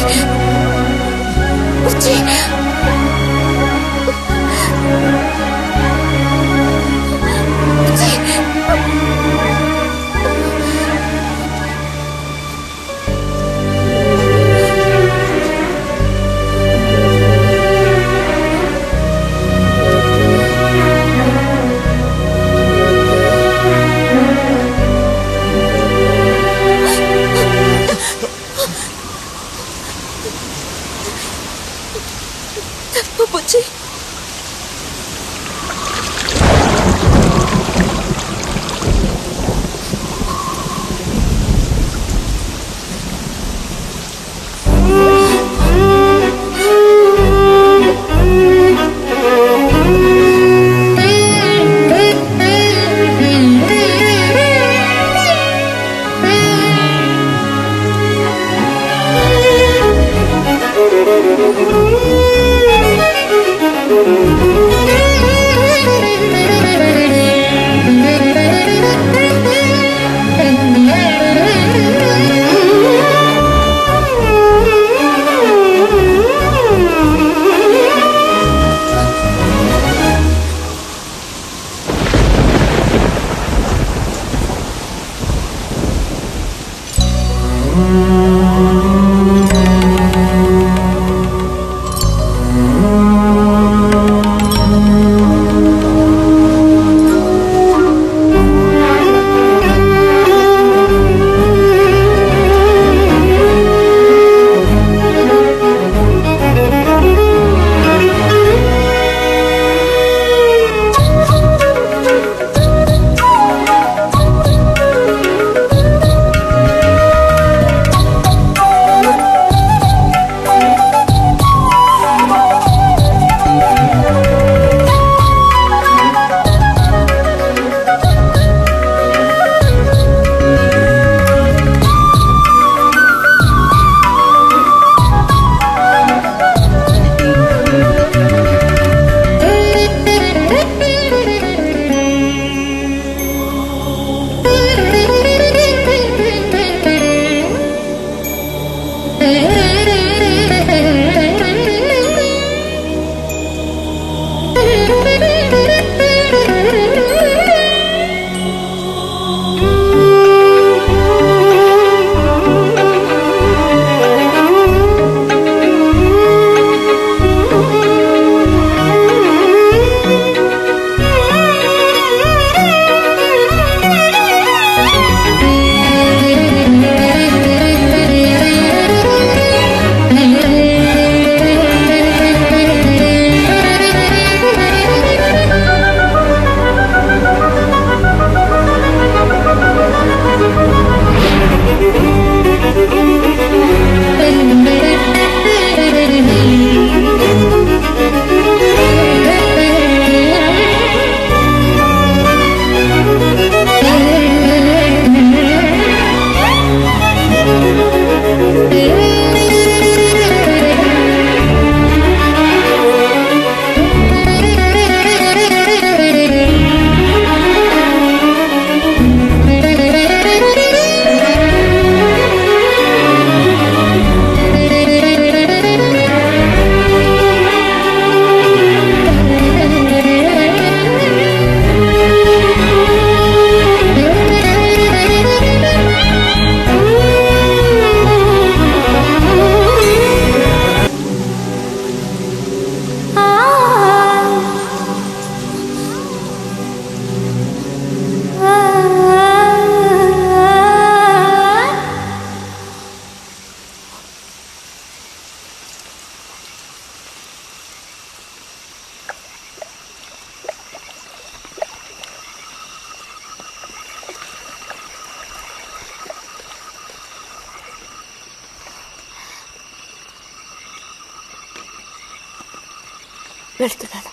వెళ్తున్నాను.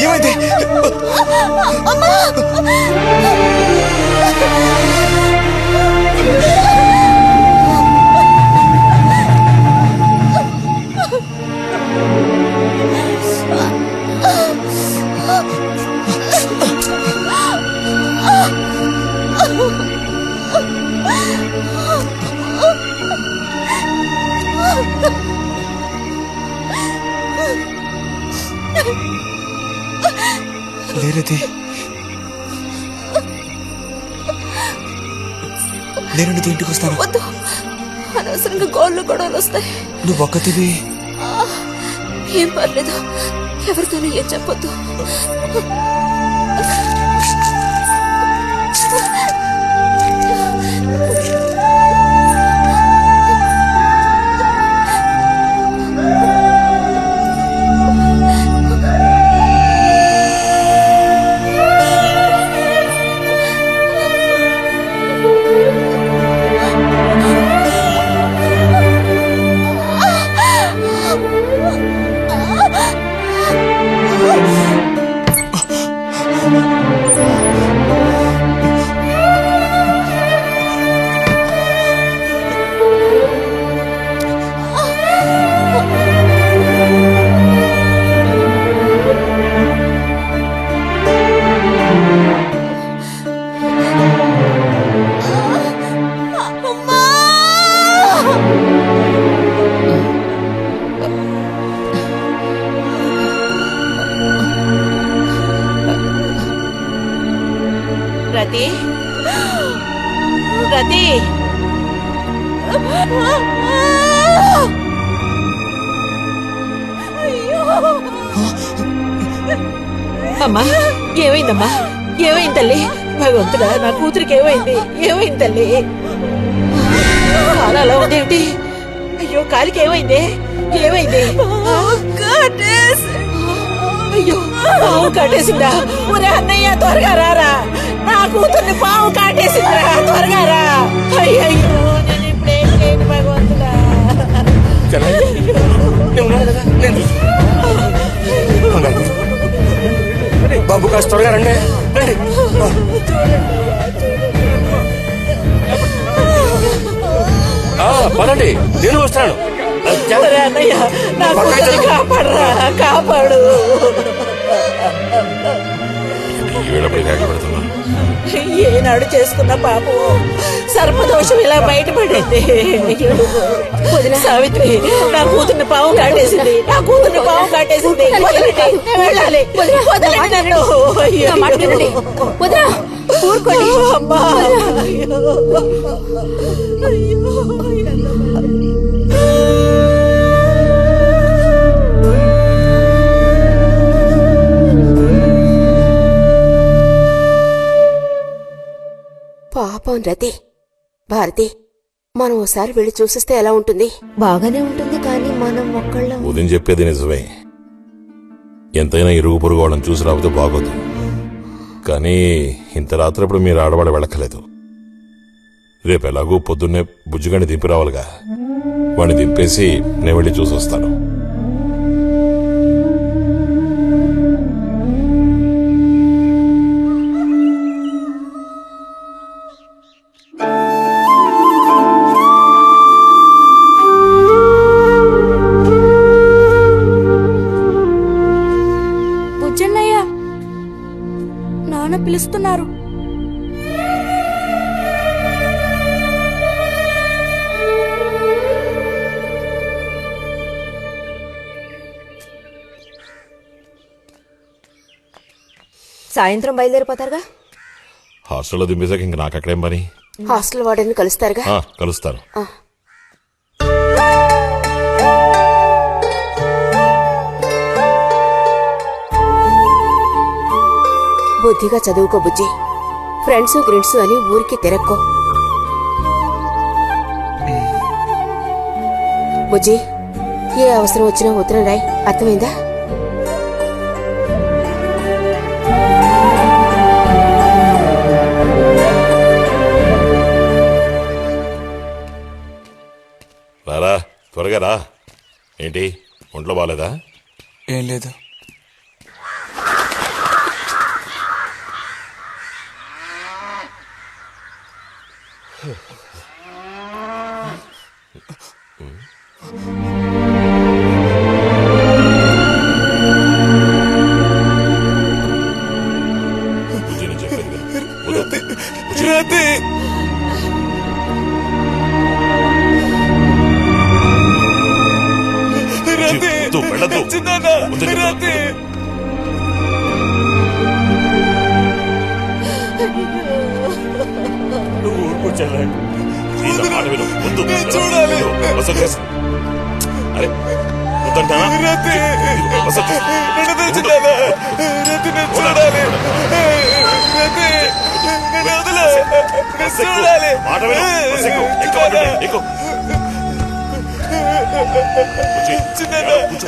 ఏమైంది? లేరది, నేను నీతో ఇంటికి వస్తాను. వద్దు, అనవసరంగా గోళ్ళు గొడవలు వస్తాయి. నువ్వు ఒక్కతివి. ఏం పర్లేదు, ఎవరితోనూ ఏం చెప్పొద్దు. అమ్మా ఏమైందమ్మా? ఏమైంది తల్లి? భగవంతుడా, నా కూతురికి ఏమైంది? ఏమైంది తల్లి? కాలు అలా ఉందేమిటి? అయ్యో, కాలికి ఏమైంది? ఏమైంది? అయ్యో, పాము కాటేసిందా? ఒరే అన్నయ్య, త్వరగా రారా, నా కూతుర్ని పాము కాటేసిందిరా, త్వరగా రా. అయ్యో, నేను ఇప్పుడేం చేయను భగవంతుడా. బాబు కాస్త త్వరగా రండి. పదండి, నేను వస్తాను. అన్నయ్య, నా కూతుర్ని కాపాడరా, కాపాడు. ఏనాడు చేసుకున్న పాపం సర్పదోషం ఇలా బయటపడింది. సావిత్రి, నా కూతుర్ని పాము కాటేసింది, నా కూతుర్ని పాము కాటేసింది. వదలండి, వెళ్ళాలి, వదలండి నన్ను. ఊరుకోండి. అమ్మా, పాపం రతి. భారతి, మనం ఓసారి వెళ్ళి చూసిస్తే ఎలా ఉంటుంది? బాగానే ఉంటుంది, కానీ మనం ఒక్కళ్ళం. ఉదయం చెప్పేది నిజమే. ఎంతైనా ఇరుగు పొరుగు వాళ్ళని చూసి రాకపోతే బాగోదు. కానీ ఇంత రాత్రప్పుడు మీరు ఆడవాడ వెళ్ళక్కలేదు. రేపు ఎలాగూ పొద్దున్నే బుజ్జిగాని దింపి రావాలిగా. వాడిని దింపేసి నేను వెళ్ళి చూసి వస్తాను. బుజ్జన్నయ్య, నాన్న పిలుస్తున్నారు. సాయంత్రం బయలుదేరిపోతారుగా. హాస్టల్లో దింపేశాక ఇంక నాకు అక్కడేం పని? హాస్టల్ వార్డెన్ కలుస్తారుగా? కలుస్తాను. బుద్ధిగా చదువుకో బుజ్జి. ఫ్రెండ్స్ గ్రిడ్స్ అని ఊరికి తిరక్కో. బుజ్జి, ఏ అవసరం వచ్చినా ఉత్తరం రాయ్, అర్థమైందా? రారా, త్వరగా రా. ఏంటి, ఒంట్లో బాగాలేదా? ఏం లేదు. బుజ్జిని చెప్పేది రతి, వెళ్ళదు. రతి, నువ్వు ఊరుకోచాలా? చూడాలి. అరే వద్దంటానా? రతి, రతి నేను చూడాలి. రతి, నన్ను వదిలే, నేను చూడాలి. మాట విను. ఎక్కువ.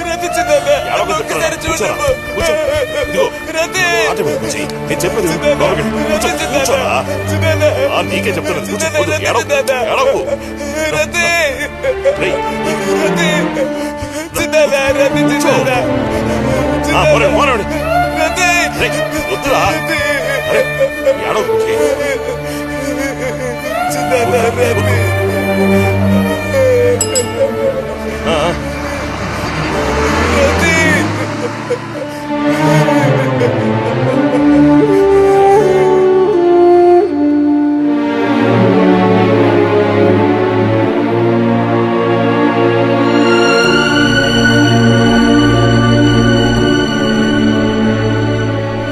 రతి చిన్న ఒక్కసారి చూడము. రతి, నేను చెప్పేది నీకే చెప్తాను. రతి, వద్దురా.